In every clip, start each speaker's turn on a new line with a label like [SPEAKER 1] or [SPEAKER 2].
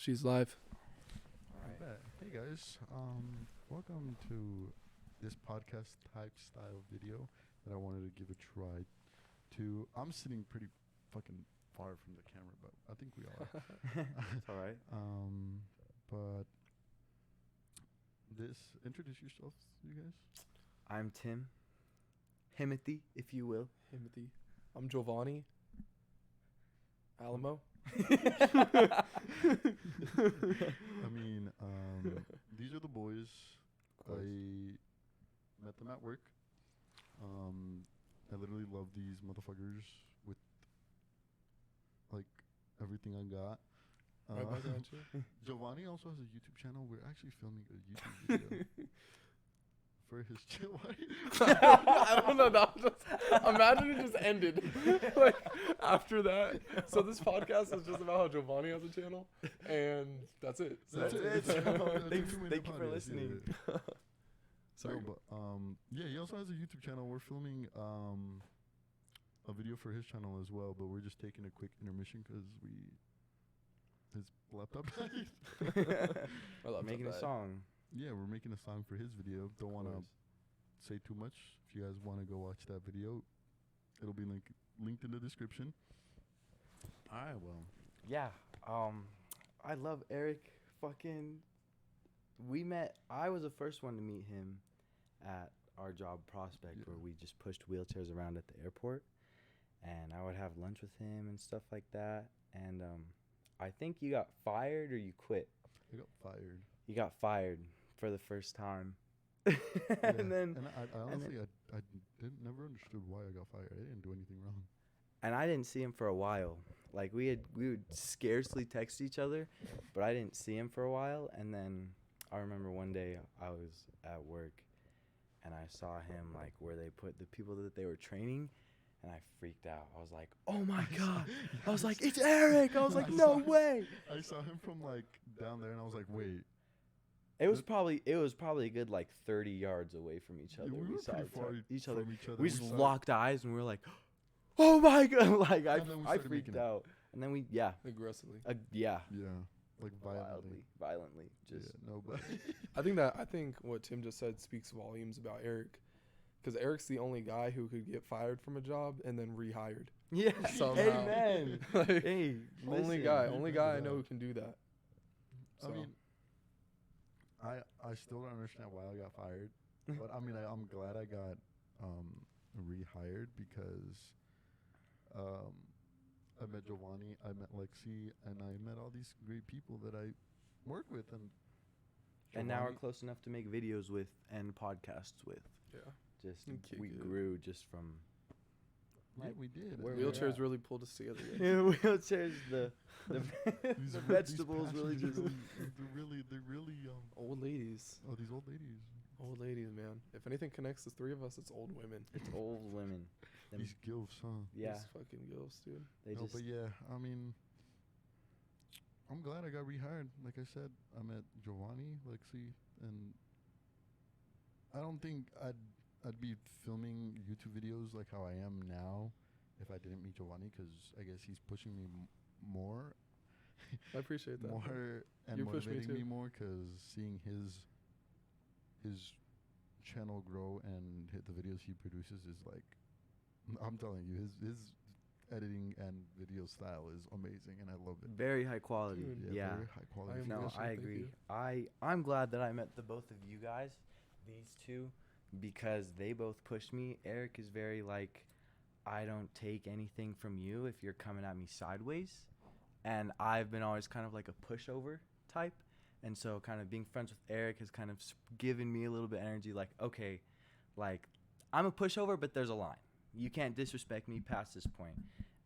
[SPEAKER 1] She's live.
[SPEAKER 2] I bet. Hey guys, welcome to this podcast type style video that I wanted to give a try to. I'm sitting pretty fucking far from the camera, but I think we are.
[SPEAKER 3] It's all right.
[SPEAKER 2] But introduce yourselves, you guys.
[SPEAKER 3] I'm Tim. Himothy, if you will.
[SPEAKER 1] Timothy. I'm Jovanny. Alamo.
[SPEAKER 2] I mean, these are the boys. I met them at work. I literally love these motherfuckers with like everything I got.
[SPEAKER 1] Right back at you.
[SPEAKER 2] Jovanny also has a YouTube channel. We're actually filming a YouTube video for his channel.
[SPEAKER 1] I don't know. That was just, imagine it just ended like after that. So this podcast is just about how Jovanny has a channel, and that's it. So
[SPEAKER 2] That's it.
[SPEAKER 3] Thank you for listening.
[SPEAKER 1] Sorry.
[SPEAKER 2] No, but yeah, he also has a YouTube channel. We're filming a video for his channel as well, but we're just taking a quick intermission because his laptop died.
[SPEAKER 3] Making a song.
[SPEAKER 2] Yeah, we're making a song for his video. Don't want to say too much. If you guys want to go watch that video, it'll be linked in the description. All right, well.
[SPEAKER 3] Yeah. I love Eric. We met. I was the first one to meet him at our job Prospect, where we just pushed wheelchairs around at the airport, and I would have lunch with him and stuff like that. And I think you got fired or you quit.
[SPEAKER 2] I got fired.
[SPEAKER 3] You got fired for the first time.
[SPEAKER 2] And then I honestly never understood why I got fired. I didn't do anything wrong.
[SPEAKER 3] And I didn't see him for a while. Like we would scarcely text each other, but I didn't see him for a while. And then I remember one day I was at work and I saw him like where they put the people that they were training, and I freaked out. I was like, "Oh my god!" I was like, "It's Eric!" I was like, "No way!"
[SPEAKER 2] I saw him from like down there, and I was like, "Wait."
[SPEAKER 3] It was probably a good like 30 yards away from each other.
[SPEAKER 2] Yeah, we were
[SPEAKER 3] saw
[SPEAKER 2] pretty far
[SPEAKER 3] each other.
[SPEAKER 2] from each other.
[SPEAKER 3] We just locked eyes and we were like, "Oh my god!" Like I
[SPEAKER 2] And then we
[SPEAKER 3] I
[SPEAKER 2] started
[SPEAKER 3] freaked
[SPEAKER 2] making
[SPEAKER 3] out. And then
[SPEAKER 1] Aggressively.
[SPEAKER 3] yeah,
[SPEAKER 2] like
[SPEAKER 3] violently, just
[SPEAKER 2] yeah, no, but
[SPEAKER 1] I think what Tim just said speaks volumes about Eric, because Eric's the only guy who could get fired from a job and then rehired.
[SPEAKER 3] yeah.
[SPEAKER 1] Somehow.
[SPEAKER 3] Amen.
[SPEAKER 1] Like,
[SPEAKER 3] Hey,
[SPEAKER 1] only
[SPEAKER 3] listen.
[SPEAKER 1] guy I know who can do that.
[SPEAKER 2] I mean, I still don't understand why I got fired, but I mean I'm glad I got rehired because I met Jovanny, I met Lexi, and I met all these great people that I work with,
[SPEAKER 3] And now we're
[SPEAKER 2] Jovanny-
[SPEAKER 3] close enough to make videos with and podcasts with.
[SPEAKER 1] Yeah.
[SPEAKER 3] Just
[SPEAKER 1] Okay,
[SPEAKER 3] we
[SPEAKER 1] good.
[SPEAKER 3] grew just from
[SPEAKER 2] Yeah, we did.
[SPEAKER 3] where
[SPEAKER 2] I
[SPEAKER 3] we
[SPEAKER 2] mean,
[SPEAKER 3] were
[SPEAKER 1] Wheelchairs
[SPEAKER 3] at.
[SPEAKER 1] really pulled us together.
[SPEAKER 3] wheelchairs. The
[SPEAKER 2] these
[SPEAKER 3] the
[SPEAKER 2] re-
[SPEAKER 3] vegetables
[SPEAKER 2] these
[SPEAKER 3] really just.
[SPEAKER 2] they're really
[SPEAKER 1] Old ladies.
[SPEAKER 2] oh, these old ladies.
[SPEAKER 1] Old ladies, man. If anything connects the three of us, it's old women.
[SPEAKER 3] It's old women. Them-
[SPEAKER 2] These gilfs, huh?
[SPEAKER 3] yeah,
[SPEAKER 1] These fucking ghosts, dude.
[SPEAKER 3] they
[SPEAKER 2] No,
[SPEAKER 3] just.
[SPEAKER 2] but yeah, I mean, I'm glad I got rehired. Like I said, I met Jovanny, Lexi, and I don't think I'd be filming YouTube videos like how I am now if I didn't meet Jovanny, because I guess he's pushing me more,
[SPEAKER 1] I appreciate that.
[SPEAKER 2] more and
[SPEAKER 1] You push me
[SPEAKER 2] motivating me
[SPEAKER 1] too.
[SPEAKER 2] more, because seeing his channel grow and hit the videos he produces is like, I'm telling you, his editing and video style is amazing, and I love it.
[SPEAKER 3] Very high quality.
[SPEAKER 1] Dude.
[SPEAKER 3] Yeah.
[SPEAKER 2] Very high quality.
[SPEAKER 1] I am
[SPEAKER 3] No,
[SPEAKER 1] Impressive,
[SPEAKER 3] I
[SPEAKER 1] thank
[SPEAKER 3] agree.
[SPEAKER 1] you.
[SPEAKER 3] I'm glad that I met the both of you guys, these two, because they both pushed me. Eric is very like, I don't take anything from you if you're coming at me sideways, and I've been always kind of like a pushover type, and so kind of being friends with Eric has kind of given me a little bit of energy. Like, okay, like I'm a pushover, but there's a line. You can't disrespect me past this point.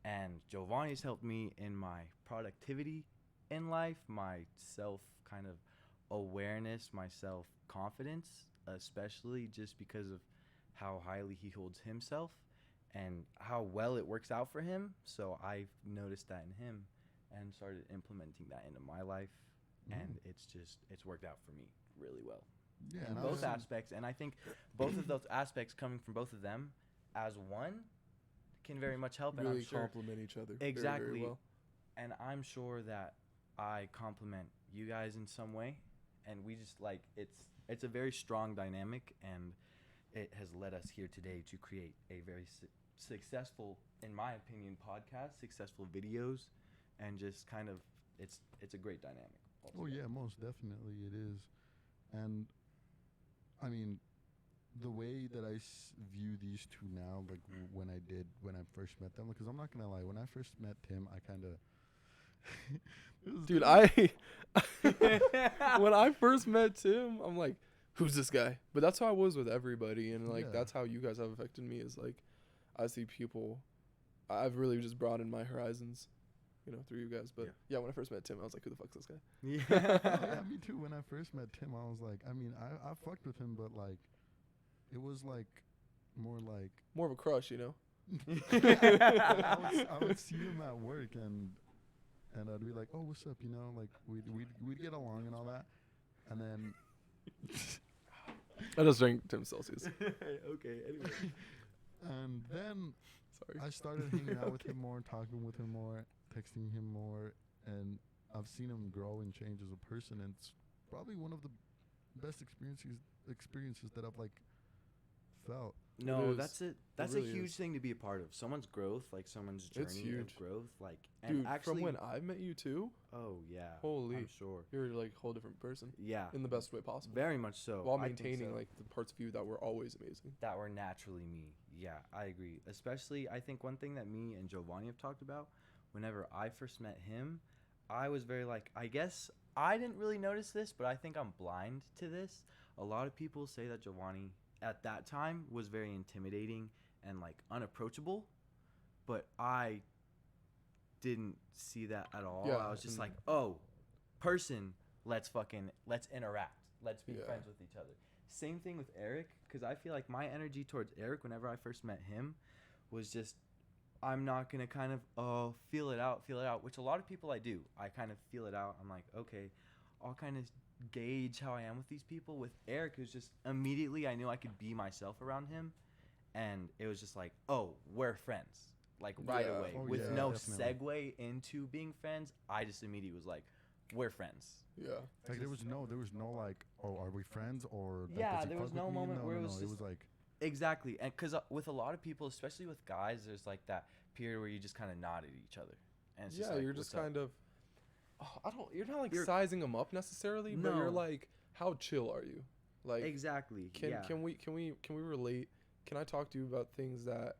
[SPEAKER 3] And Jovanny's helped me in my productivity in life, my self kind of awareness, my self confidence, especially just because of how highly he holds himself and how well it works out for him. So I've noticed that in him and started implementing that into my life. And it's worked out for me really well.
[SPEAKER 2] Yeah,
[SPEAKER 3] In
[SPEAKER 2] and
[SPEAKER 3] both
[SPEAKER 2] I
[SPEAKER 3] aspects. And I think both of those aspects coming from both of them as one can very much help. And
[SPEAKER 1] Really
[SPEAKER 3] I'm sure
[SPEAKER 1] complement each other. very,
[SPEAKER 3] Exactly.
[SPEAKER 1] very well.
[SPEAKER 3] and I'm sure that I compliment you guys in some way, and we just like it's a very strong dynamic, and it has led us here today to create a very successful, in my opinion, podcast, successful videos, and just kind of it's a great dynamic.
[SPEAKER 2] Oh yeah, most definitely it is. And I mean, the way that I view these two now, like when I first met them, because I'm not gonna lie, when I first met Tim, I kind of
[SPEAKER 1] Dude, when I first met Tim, I'm like, who's this guy? But that's how I was with everybody, and like that's how you guys have affected me. Is like, I see people. I've really just broadened my horizons, through you guys. But yeah, when I first met Tim, I was like, who the fuck's this guy?
[SPEAKER 2] Yeah, me too. When I first met Tim, I was like, I mean, I fucked with him, but like, it was like more
[SPEAKER 1] of a crush,
[SPEAKER 2] I would see him at work and I'd be like, oh, what's up, like we'd get along and all that, and then
[SPEAKER 1] I just drank Tim Celsius.
[SPEAKER 3] Okay, anyway.
[SPEAKER 2] And then
[SPEAKER 1] Sorry.
[SPEAKER 2] I started hanging out with him more, talking with him more, texting him more, and I've seen him grow and change as a person, and it's probably one of the best experiences that I've like felt.
[SPEAKER 3] No, that's it. That's
[SPEAKER 1] really
[SPEAKER 3] a huge
[SPEAKER 1] is.
[SPEAKER 3] thing to be a part of. Someone's growth, like someone's
[SPEAKER 1] It's
[SPEAKER 3] journey
[SPEAKER 1] huge.
[SPEAKER 3] of growth, like and
[SPEAKER 1] Dude,
[SPEAKER 3] actually
[SPEAKER 1] from when I met you too,
[SPEAKER 3] oh yeah,
[SPEAKER 1] holy,
[SPEAKER 3] I'm sure.
[SPEAKER 1] you're like a whole different person
[SPEAKER 3] Yeah,
[SPEAKER 1] in the best way possible.
[SPEAKER 3] very much so.
[SPEAKER 1] While
[SPEAKER 3] I think
[SPEAKER 1] maintaining
[SPEAKER 3] so.
[SPEAKER 1] like the parts of you that were always amazing.
[SPEAKER 3] That were naturally me. Yeah, I agree. Especially, I think one thing that me and Jovanny have talked about, whenever I first met him, I was very like, I guess I didn't really notice this, but I think I'm blind to this. A lot of people say that Jovanny at that time was very intimidating and like unapproachable, but I didn't see that at all.
[SPEAKER 1] Yeah,
[SPEAKER 3] I was just like, oh, person, let's interact. Let's be friends with each other. Same thing with Eric, because I feel like my energy towards Eric whenever I first met him was just, I'm not going to kind of feel it out, which a lot of people I do. I kind of feel it out. I'm like, okay, I'll kind of gauge how I am with these people. With Eric, it was just immediately I knew I could be myself around him, and it was just like, oh, we're friends. Like right away.
[SPEAKER 2] Oh,
[SPEAKER 3] with
[SPEAKER 2] yeah,
[SPEAKER 3] no
[SPEAKER 2] definitely.
[SPEAKER 3] segue into being friends, I just immediately was like, we're friends.
[SPEAKER 1] Yeah.
[SPEAKER 2] Like there was no like, oh, are we friends or like,
[SPEAKER 3] Yeah,
[SPEAKER 2] does he
[SPEAKER 3] there was
[SPEAKER 2] fuck
[SPEAKER 3] no
[SPEAKER 2] with me?
[SPEAKER 3] moment where it was
[SPEAKER 2] it
[SPEAKER 3] just-
[SPEAKER 2] was like
[SPEAKER 3] Exactly. And because with a lot of people, especially with guys, there's like that period where you just kind of nod at each other. And it's just like,
[SPEAKER 1] you're just
[SPEAKER 3] "What's up?"
[SPEAKER 1] kind of. You're not like
[SPEAKER 3] You're-
[SPEAKER 1] sizing them up necessarily, but you're
[SPEAKER 3] No.
[SPEAKER 1] like, how chill are you? Like,
[SPEAKER 3] Exactly.
[SPEAKER 1] can we relate? Can I talk to you about things that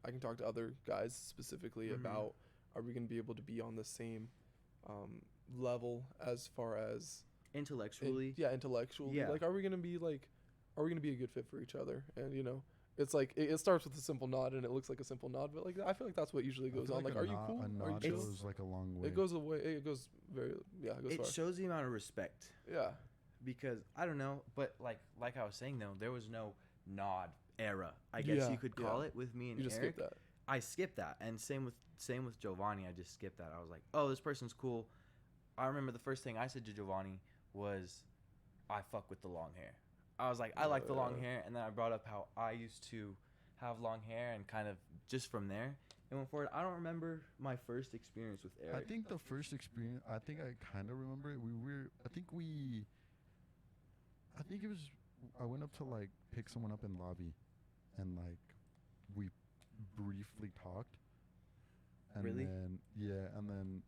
[SPEAKER 1] I can talk to other guys specifically
[SPEAKER 3] Mhm.
[SPEAKER 1] about? Are we gonna be able to be on the same level as far as
[SPEAKER 3] Intellectually.
[SPEAKER 1] intellectually?
[SPEAKER 3] Yeah.
[SPEAKER 1] Like, are we gonna be a good fit for each other? And it's like it starts with a simple nod, and it looks like a simple nod, but like I feel like that's what usually
[SPEAKER 2] I
[SPEAKER 1] goes
[SPEAKER 2] feel
[SPEAKER 1] on. Like,
[SPEAKER 2] a
[SPEAKER 1] are you
[SPEAKER 2] nod-
[SPEAKER 1] cool?
[SPEAKER 2] A
[SPEAKER 1] Are you
[SPEAKER 2] nod
[SPEAKER 1] chill?
[SPEAKER 2] goes like a long way.
[SPEAKER 1] It goes away. It goes very it goes
[SPEAKER 3] It
[SPEAKER 1] far.
[SPEAKER 3] shows the amount of respect.
[SPEAKER 1] Yeah.
[SPEAKER 3] Because I don't know, but like I was saying though, there was no nod era, I guess
[SPEAKER 1] Yeah,
[SPEAKER 3] you could call
[SPEAKER 1] yeah.
[SPEAKER 3] it, with me and
[SPEAKER 1] You just
[SPEAKER 3] Eric.
[SPEAKER 1] skip that.
[SPEAKER 3] I skipped that, and same with Jovanny. I just skipped that. I was like, oh, this person's cool. I remember the first thing I said to Jovanny was, I fuck with the long hair. I was like, I like the long hair, and then I brought up how I used to have long hair, and kind of just from there and went forward. I don't remember my first experience with Eric.
[SPEAKER 2] I think the first experience, I think I kind of remember it. I think it was, I went up to like pick someone up in lobby, and like we briefly talked. And
[SPEAKER 3] Really?
[SPEAKER 2] Then, yeah, and then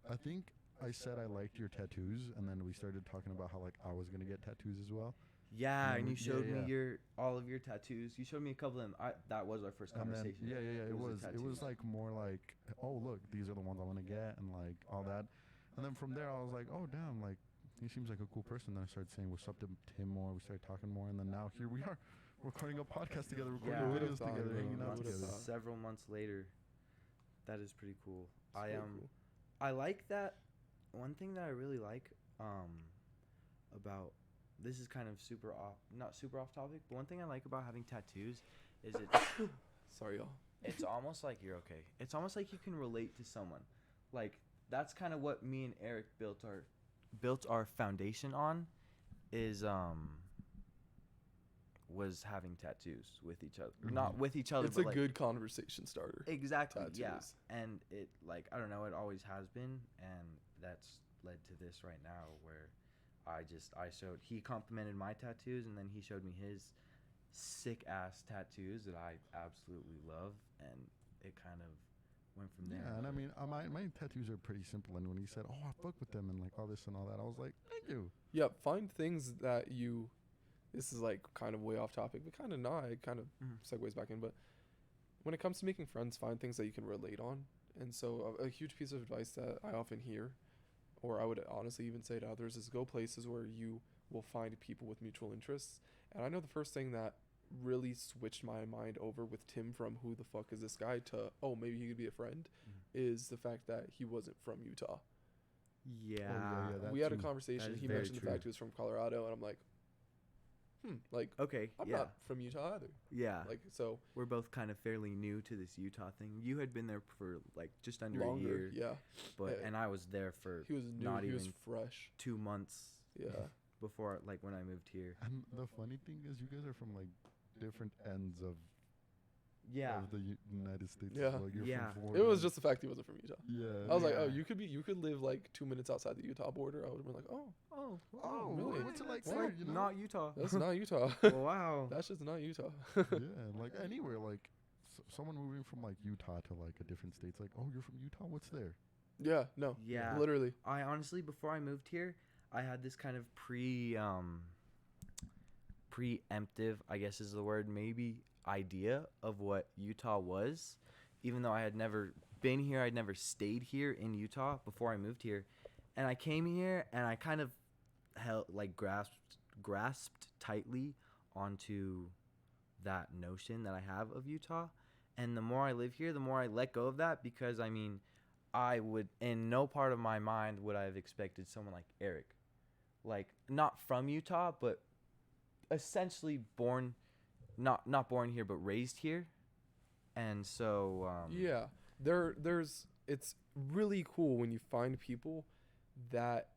[SPEAKER 2] I think I said I liked your tattoos, and then we started talking about how like I was gonna get tattoos as well.
[SPEAKER 3] Yeah, and you
[SPEAKER 2] Yeah,
[SPEAKER 3] showed
[SPEAKER 2] yeah.
[SPEAKER 3] me all of your tattoos. You showed me a couple of them. that was our first
[SPEAKER 2] And then,
[SPEAKER 3] conversation.
[SPEAKER 2] yeah. It was
[SPEAKER 3] the
[SPEAKER 2] it was
[SPEAKER 3] tattoos.
[SPEAKER 2] like more like, oh look, these are the ones I want to get, and like all that. And then from there, I was like, oh damn, like he seems like a cool person. Then I started saying what's up to Tim more. We started talking more, and then now here we are, recording a podcast together, recording
[SPEAKER 3] Yeah.
[SPEAKER 2] videos
[SPEAKER 1] Would've
[SPEAKER 2] together,
[SPEAKER 1] thought,
[SPEAKER 2] hanging out
[SPEAKER 1] would've
[SPEAKER 2] together.
[SPEAKER 1] thought.
[SPEAKER 3] Several months later, that is pretty cool.
[SPEAKER 1] It's very cool.
[SPEAKER 3] I like that. One thing that I really like about this is kind of not super off topic, but one thing I like about having tattoos is
[SPEAKER 1] Sorry, y'all.
[SPEAKER 3] it's almost like you're okay. It's almost like you can relate to someone. Like that's kind of what me and Eric built our foundation on, is was having tattoos with each other.
[SPEAKER 2] Mhm.
[SPEAKER 3] Not with each other,
[SPEAKER 1] It's
[SPEAKER 3] but
[SPEAKER 1] a
[SPEAKER 3] like,
[SPEAKER 1] good conversation starter.
[SPEAKER 3] exactly, yeah.
[SPEAKER 1] tattoos.
[SPEAKER 3] And it, like, I don't know, it always has been, and that's led to this right now, where he complimented my tattoos, and then he showed me his sick ass tattoos that I absolutely love, and it kind of went from there.
[SPEAKER 2] Yeah, and I mean, my tattoos are pretty simple. And when he said, "Oh, I fuck with them," and like all this and all that, I was like, "Thank you."
[SPEAKER 1] Yeah, find things that you. This is like kind of way off topic, but kind of not. It kind of segues back in. But when it comes to making friends, find things that you can relate on. And so a huge piece of advice that I often hear, or I would honestly even say to others, is go places where you will find people with mutual interests. And I know the first thing that really switched my mind over with Tim from who the fuck is this guy to, oh, maybe he could be a friend, is the fact that he wasn't from Utah.
[SPEAKER 3] Yeah.
[SPEAKER 2] Oh, yeah,
[SPEAKER 1] We had a
[SPEAKER 2] too.
[SPEAKER 1] conversation. He
[SPEAKER 3] very
[SPEAKER 1] mentioned the
[SPEAKER 3] true.
[SPEAKER 1] fact he was from Colorado, and I'm like, like,
[SPEAKER 3] Okay.
[SPEAKER 1] I'm
[SPEAKER 3] yeah.
[SPEAKER 1] not from Utah either.
[SPEAKER 3] Yeah.
[SPEAKER 1] Like, so
[SPEAKER 3] We're both kind of fairly new to this Utah thing. You had been there for like just under
[SPEAKER 1] longer,
[SPEAKER 3] a year,
[SPEAKER 1] yeah.
[SPEAKER 3] but and I was there for
[SPEAKER 1] He was new.
[SPEAKER 3] not
[SPEAKER 1] He
[SPEAKER 3] even
[SPEAKER 1] was fresh.
[SPEAKER 3] 2 months
[SPEAKER 1] Yeah.
[SPEAKER 3] before, like when I moved here.
[SPEAKER 2] And the funny thing is, you guys are from like different ends of
[SPEAKER 3] Yeah.
[SPEAKER 2] of the United States.
[SPEAKER 1] Yeah.
[SPEAKER 2] Like, you're
[SPEAKER 3] Yeah.
[SPEAKER 2] from
[SPEAKER 1] It
[SPEAKER 2] Florida.
[SPEAKER 1] was just the fact he wasn't from Utah.
[SPEAKER 2] Yeah.
[SPEAKER 1] I was like, oh,
[SPEAKER 3] Yeah.
[SPEAKER 1] you could live like 2 minutes outside the Utah border. I would have been like, oh,
[SPEAKER 3] Oh,
[SPEAKER 1] really?
[SPEAKER 2] What's it like
[SPEAKER 3] It's
[SPEAKER 2] there?
[SPEAKER 3] like
[SPEAKER 2] You know?
[SPEAKER 3] not Utah.
[SPEAKER 1] that's not Utah.
[SPEAKER 3] Wow.
[SPEAKER 1] That's just not Utah.
[SPEAKER 2] Yeah, like anywhere, like someone moving from like Utah to like a different state's like, oh, you're from Utah? What's there?
[SPEAKER 1] Yeah, no.
[SPEAKER 3] Yeah.
[SPEAKER 1] Literally.
[SPEAKER 3] I honestly, before I moved here, I had this kind of preemptive, I guess is the word, maybe, idea of what Utah was, even though I had never been here. I'd never stayed here in Utah before I moved here, and I came here and I kind of grasped tightly onto that notion that I have of Utah. And the more I live here, the more I let go of that, because I mean, I would, in no part of my mind would I have expected someone like Eric, like not from Utah, but essentially born, not born here, but raised here. And so
[SPEAKER 1] Yeah. There's it's really cool when you find people that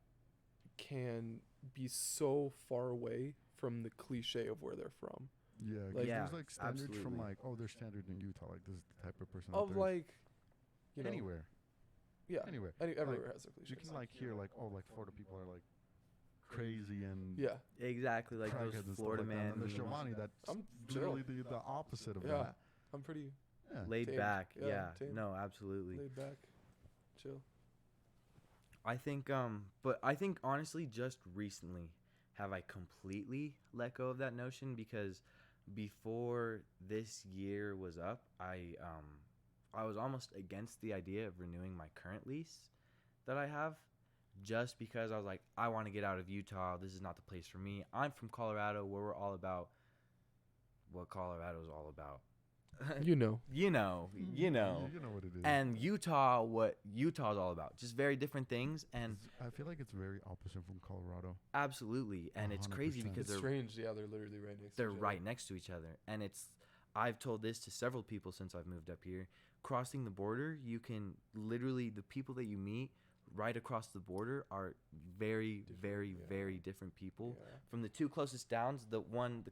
[SPEAKER 1] can be so far away from the cliche of where they're from.
[SPEAKER 2] Yeah, 'cause
[SPEAKER 1] Like-
[SPEAKER 3] Yeah,
[SPEAKER 2] there's like standards from
[SPEAKER 3] absolutely.
[SPEAKER 2] like, oh, they're standard in Utah. Like this is the type of person that
[SPEAKER 1] Of
[SPEAKER 2] there's
[SPEAKER 1] like, you know,
[SPEAKER 2] anywhere.
[SPEAKER 1] yeah,
[SPEAKER 2] Anywhere.
[SPEAKER 1] everywhere has their cliches.
[SPEAKER 2] You can like hear like, oh, like Florida people are like crazy and
[SPEAKER 1] Yeah,
[SPEAKER 3] exactly like those
[SPEAKER 2] crackheads and stuff
[SPEAKER 3] Florida
[SPEAKER 2] like that.
[SPEAKER 3] men,
[SPEAKER 2] And there's Jovanny that's
[SPEAKER 1] I'm
[SPEAKER 2] literally the opposite of
[SPEAKER 1] Yeah.
[SPEAKER 2] that.
[SPEAKER 1] I'm pretty
[SPEAKER 2] Yeah.
[SPEAKER 3] laid
[SPEAKER 1] tamed.
[SPEAKER 3] back.
[SPEAKER 1] Yeah,
[SPEAKER 3] Yeah,
[SPEAKER 1] tamed.
[SPEAKER 3] no, absolutely.
[SPEAKER 1] laid back, chill.
[SPEAKER 3] I think but I think honestly just recently have I completely let go of that notion, because before this year was up, I was almost against the idea of renewing my current lease that I have, just because I was like, I want to get out of Utah. This is not the place for me. I'm from Colorado, where we're all about what Colorado's all about.
[SPEAKER 1] You know.
[SPEAKER 3] You know.
[SPEAKER 2] You know what it is.
[SPEAKER 3] And Utah, what Utah's all about. Just very different things. And
[SPEAKER 2] I feel like it's very opposite from Colorado.
[SPEAKER 3] absolutely. And it's crazy
[SPEAKER 2] 100%.
[SPEAKER 3] because
[SPEAKER 1] It's strange. Yeah, they're literally right next.
[SPEAKER 3] they're
[SPEAKER 1] to each
[SPEAKER 3] right next to each other. And I've told this to several people since I've moved up here. Crossing the border, you can literally, the people that you meet right across the border are very, very,
[SPEAKER 1] yeah.
[SPEAKER 3] very different people.
[SPEAKER 1] Yeah.
[SPEAKER 3] From the two closest towns, the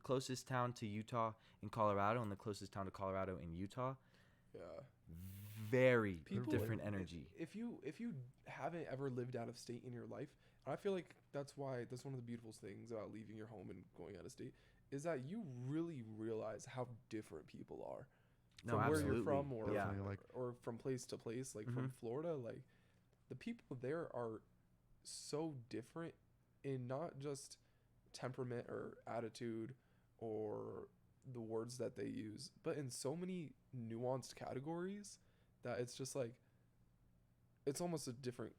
[SPEAKER 3] closest town to Utah in Colorado, and the closest town to Colorado in Utah,
[SPEAKER 1] Yeah.
[SPEAKER 3] very
[SPEAKER 1] People
[SPEAKER 3] different
[SPEAKER 1] like-
[SPEAKER 3] energy.
[SPEAKER 1] If you haven't ever lived out of state in your life, and I feel like that's one of the beautiful things about leaving your home and going out of state, is that you really realize how different people are
[SPEAKER 3] No,
[SPEAKER 1] from where
[SPEAKER 3] absolutely.
[SPEAKER 1] you're from, or
[SPEAKER 3] Yeah.
[SPEAKER 2] Definitely, like
[SPEAKER 1] or from place to place. Like from Florida, like the people there are so different in not just temperament or attitude or the words that they use, but in so many nuanced categories that it's just like it's almost a different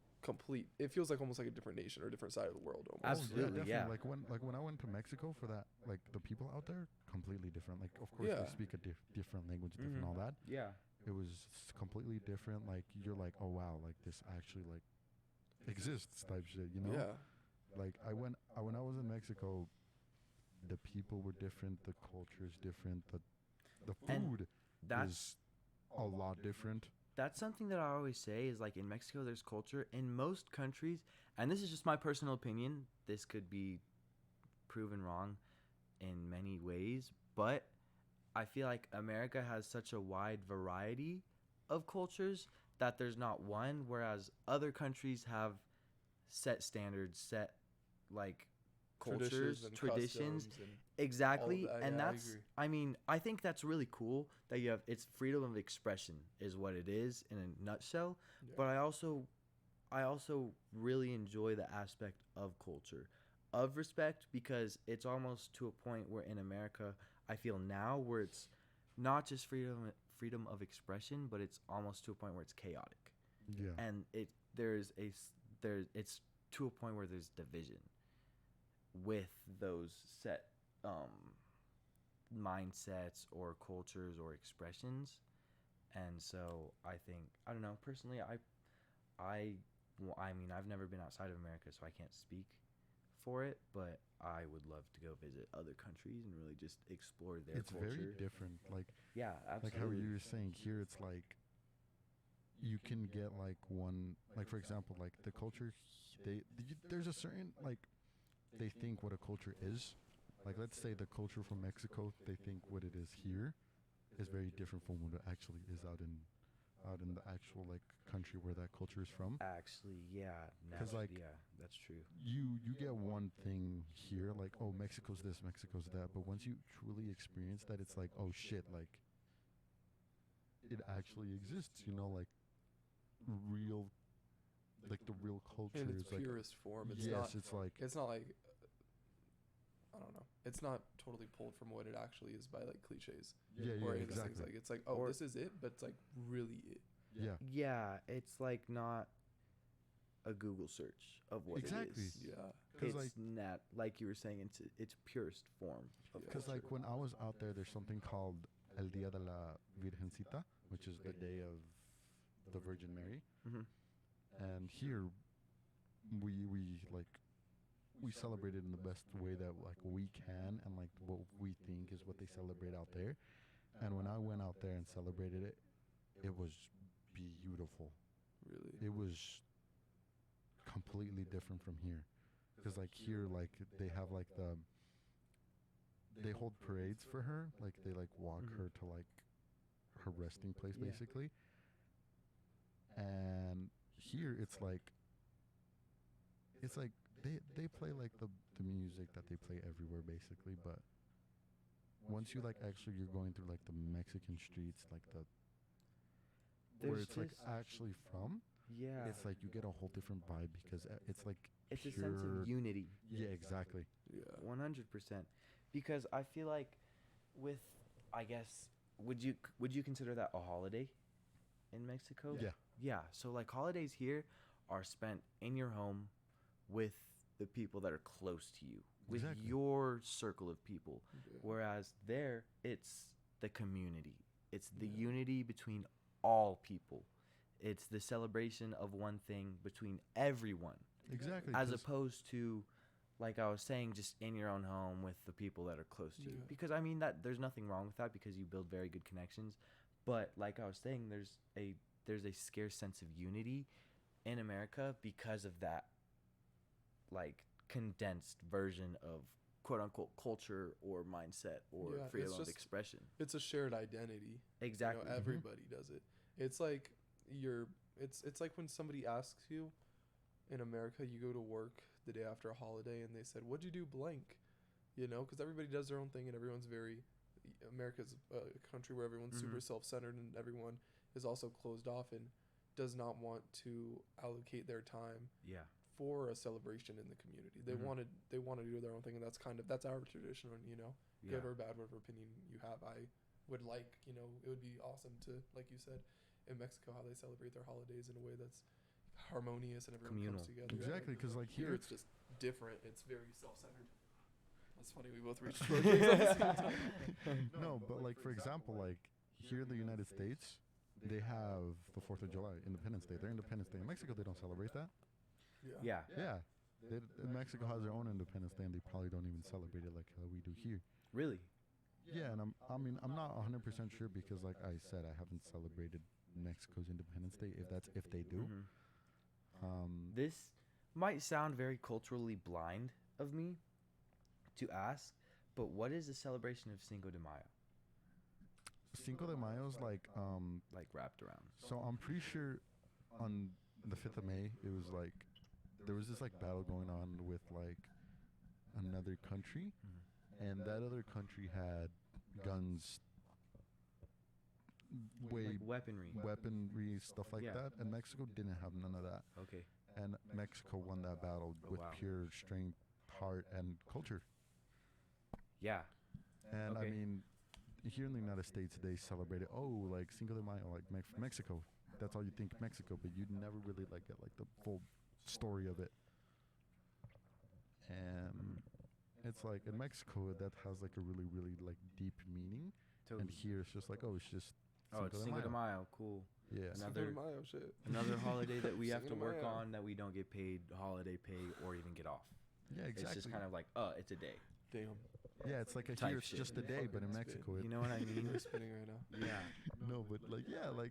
[SPEAKER 1] it feels like almost like a different nation or a different side of the world almost.
[SPEAKER 3] Absolutely, yeah.
[SPEAKER 2] definitely. Like when I went to Mexico for that, like the people out there completely different. Like of course
[SPEAKER 1] Yeah.
[SPEAKER 2] they speak a different language, different
[SPEAKER 3] Mhm.
[SPEAKER 2] all that.
[SPEAKER 3] Yeah.
[SPEAKER 2] It was completely different. Like you're like, oh wow, like this actually like exists type shit. You know?
[SPEAKER 1] Yeah.
[SPEAKER 2] Like when I was in Mexico, the people were different, the culture is different, the
[SPEAKER 3] And
[SPEAKER 2] food
[SPEAKER 3] That's
[SPEAKER 2] is a lot different.
[SPEAKER 3] that's something that I always say is like in Mexico there's culture. In most countries, and this is just my personal opinion, this could be proven wrong in many ways, but I feel like America has such a wide variety of cultures that there's not one, whereas other countries have set standards, set like cultures,
[SPEAKER 1] and
[SPEAKER 3] traditions.
[SPEAKER 1] customs and
[SPEAKER 3] Exactly.
[SPEAKER 1] all of that.
[SPEAKER 3] And
[SPEAKER 1] Yeah, I
[SPEAKER 3] that's,
[SPEAKER 1] agree.
[SPEAKER 3] I mean, I think that's really cool that you have, it's freedom of expression is what it is in a nutshell.
[SPEAKER 1] Yeah.
[SPEAKER 3] But I also really enjoy the aspect of culture, of respect, because it's almost to a point where in America, I feel now where it's not just freedom of expression, but it's almost to a point where it's chaotic,
[SPEAKER 2] Yeah.
[SPEAKER 3] and it's to a point where there's division with those set mindsets or cultures or expressions. And so I think, I don't know, personally, I mean, I've never been outside of America, so I can't speak for it, but I would love to go visit other countries and really just explore their
[SPEAKER 2] It's
[SPEAKER 3] culture.
[SPEAKER 2] very different. Like
[SPEAKER 3] Yeah,
[SPEAKER 2] like
[SPEAKER 3] absolutely.
[SPEAKER 2] how you were saying here, it's like you can get like one, like for example, like the culture. There's a certain like they think what a culture is. Like let's say the culture from Mexico, they think what it is here is very different from what it actually is out in the actual like country where that culture is from.
[SPEAKER 3] Actually, yeah,
[SPEAKER 2] 'Cause, like,
[SPEAKER 3] yeah, that's true.
[SPEAKER 2] You get one thing here, like oh Mexico's this, Mexico's that, but once you truly experience that, it's like oh shit, like it actually exists. You know, like real, like the real culture
[SPEAKER 1] In its
[SPEAKER 2] is like
[SPEAKER 1] purest form. It's
[SPEAKER 2] yes,
[SPEAKER 1] not.
[SPEAKER 2] it's like
[SPEAKER 1] It's not like I don't know. It's not totally pulled from what it actually is by like cliches
[SPEAKER 2] yeah,
[SPEAKER 1] or
[SPEAKER 2] yeah,
[SPEAKER 1] any of those things.
[SPEAKER 2] exactly.
[SPEAKER 1] Like it's like, oh,
[SPEAKER 3] Or-
[SPEAKER 1] this is it, but it's like really it.
[SPEAKER 2] Yeah,
[SPEAKER 3] Yeah, it's like not a Google search of what
[SPEAKER 2] Exactly.
[SPEAKER 3] it is.
[SPEAKER 1] Yeah.
[SPEAKER 2] 'Cause,
[SPEAKER 3] It's
[SPEAKER 2] like-
[SPEAKER 3] not like you were saying. It's purest form of
[SPEAKER 1] Yeah.
[SPEAKER 2] because
[SPEAKER 3] culture.
[SPEAKER 2] like when I was out there, there's something called El Día de la Virgencita, which is the day of the Virgin Mary.
[SPEAKER 3] Mm-hmm.
[SPEAKER 2] And here we celebrate it in the best way that like we can, and like what we think is what they celebrate out there. And when I went out there and celebrated it, it was beautiful.
[SPEAKER 1] Really.
[SPEAKER 2] It was completely different from here, because like here, like they have like they hold parades for her, like they like walk
[SPEAKER 3] Mhm.
[SPEAKER 2] her to like her resting place
[SPEAKER 3] Yeah.
[SPEAKER 2] basically. And here it's like they play like the music that they play everywhere basically, but once you like actually you're going through like the Mexican streets, like the where
[SPEAKER 3] There's
[SPEAKER 2] it's like
[SPEAKER 3] just-
[SPEAKER 2] actually from,
[SPEAKER 3] Yeah,
[SPEAKER 2] it's like you get a whole different vibe because it's like
[SPEAKER 3] it's a
[SPEAKER 2] pure,
[SPEAKER 3] sense of unity.
[SPEAKER 2] yeah, exactly.
[SPEAKER 1] Yeah.
[SPEAKER 3] 100%. Because I feel like with, I guess, would you consider that a holiday in Mexico?
[SPEAKER 2] Yeah.
[SPEAKER 3] Yeah. So like holidays here are spent in your home with the people that are close to you, with
[SPEAKER 2] Exactly.
[SPEAKER 3] your circle of people.
[SPEAKER 1] Yeah.
[SPEAKER 3] Whereas there, it's the community. It's the
[SPEAKER 1] Yeah.
[SPEAKER 3] unity between all people. It's the celebration of one thing between everyone,
[SPEAKER 2] Exactly.
[SPEAKER 3] as
[SPEAKER 2] 'cause-
[SPEAKER 3] opposed to, like I was saying, just in your own home with the people that are close to you.
[SPEAKER 1] Yeah.
[SPEAKER 3] Because I mean that there's nothing wrong with that because you build very good connections. But like I was saying, there's a scarce sense of unity in America because of that, like condensed version of quote unquote culture or mindset or
[SPEAKER 1] Yeah,
[SPEAKER 3] freedom
[SPEAKER 1] it's
[SPEAKER 3] of
[SPEAKER 1] just-
[SPEAKER 3] expression.
[SPEAKER 1] It's a shared identity.
[SPEAKER 3] Exactly.
[SPEAKER 1] You know, everybody does it. It's like it's like when somebody asks you in America, you go to work the day after a holiday and they said, "What'd you do blank?" You know, because everybody does their own thing and everyone's America's a country where everyone's super
[SPEAKER 3] Mhm.
[SPEAKER 1] self-centered and everyone is also closed off and does not want to allocate their time
[SPEAKER 3] Yeah.
[SPEAKER 1] for a celebration in the community. They
[SPEAKER 3] Mhm.
[SPEAKER 1] want to do their own thing, and that's our tradition. You know,
[SPEAKER 3] Yeah.
[SPEAKER 1] good or bad, whatever opinion you have. I would like, you know, it would be awesome to, like you said, in Mexico, how they celebrate their holidays in a way that's harmonious and everyone
[SPEAKER 3] Communal.
[SPEAKER 1] comes together.
[SPEAKER 2] Exactly, because like
[SPEAKER 1] Here
[SPEAKER 2] here,
[SPEAKER 1] it's just different. It's very self-centered. That's funny. We both reached for things at the same time.
[SPEAKER 2] no, but like for example, like here in the United States, they have the 4th of July, Independence Day. Their Independence Day. In Mexico, they don't celebrate that.
[SPEAKER 3] Yeah.
[SPEAKER 2] Yeah, Mexico has their own Independence Day, and they probably don't even celebrate it like how we do here.
[SPEAKER 3] Really?
[SPEAKER 2] Yeah, and I'm not 100% sure because, like I said, I haven't celebrated Mexico's Independence Day. If they do,
[SPEAKER 3] Mhm.
[SPEAKER 2] um,
[SPEAKER 3] This might sound very culturally blind of me to ask, but what is the celebration of Cinco de Mayo
[SPEAKER 2] Cinco de Mayo's like
[SPEAKER 3] like wrapped around?
[SPEAKER 2] so I'm pretty sure on the 5th of May it was like there was this like battle going on with like another country, and that other country had guns, way
[SPEAKER 3] Like weaponry.
[SPEAKER 2] weaponry, stuff like
[SPEAKER 3] Yeah.
[SPEAKER 2] that, and Mexico didn't have none of that.
[SPEAKER 3] Okay.
[SPEAKER 2] And Mexico won that battle
[SPEAKER 3] Oh,
[SPEAKER 2] with
[SPEAKER 3] wow.
[SPEAKER 2] pure strength, heart, and culture.
[SPEAKER 3] Yeah.
[SPEAKER 2] And I
[SPEAKER 3] Okay.
[SPEAKER 2] mean, here in the United States, they celebrated, oh, like Cinco de Mayo, like Mexico. That's all you think Mexico, but you'd never really like get like the full story of it. And it's like in Mexico, that has like a really, really like deep meaning. And
[SPEAKER 3] Totally.
[SPEAKER 2] here it's just like, oh, it's just
[SPEAKER 3] Oh, it's Cinco de Mayo. Cool.
[SPEAKER 2] Yeah.
[SPEAKER 3] Another-
[SPEAKER 1] Cinco de Mayo shit.
[SPEAKER 3] Another holiday that we have to
[SPEAKER 1] Cinco de
[SPEAKER 3] work
[SPEAKER 1] Mayo.
[SPEAKER 3] on that we don't get paid holiday pay or even get off.
[SPEAKER 2] Yeah, exactly.
[SPEAKER 3] It's just kind of like, it's a day.
[SPEAKER 1] Damn.
[SPEAKER 2] yeah, it's like
[SPEAKER 3] type
[SPEAKER 2] here it's
[SPEAKER 3] shit.
[SPEAKER 2] just a day, but in
[SPEAKER 1] Fucking
[SPEAKER 2] Mexico,
[SPEAKER 3] You know what I mean?
[SPEAKER 1] You're spinning right now.
[SPEAKER 3] Yeah.
[SPEAKER 2] no, but like yeah, like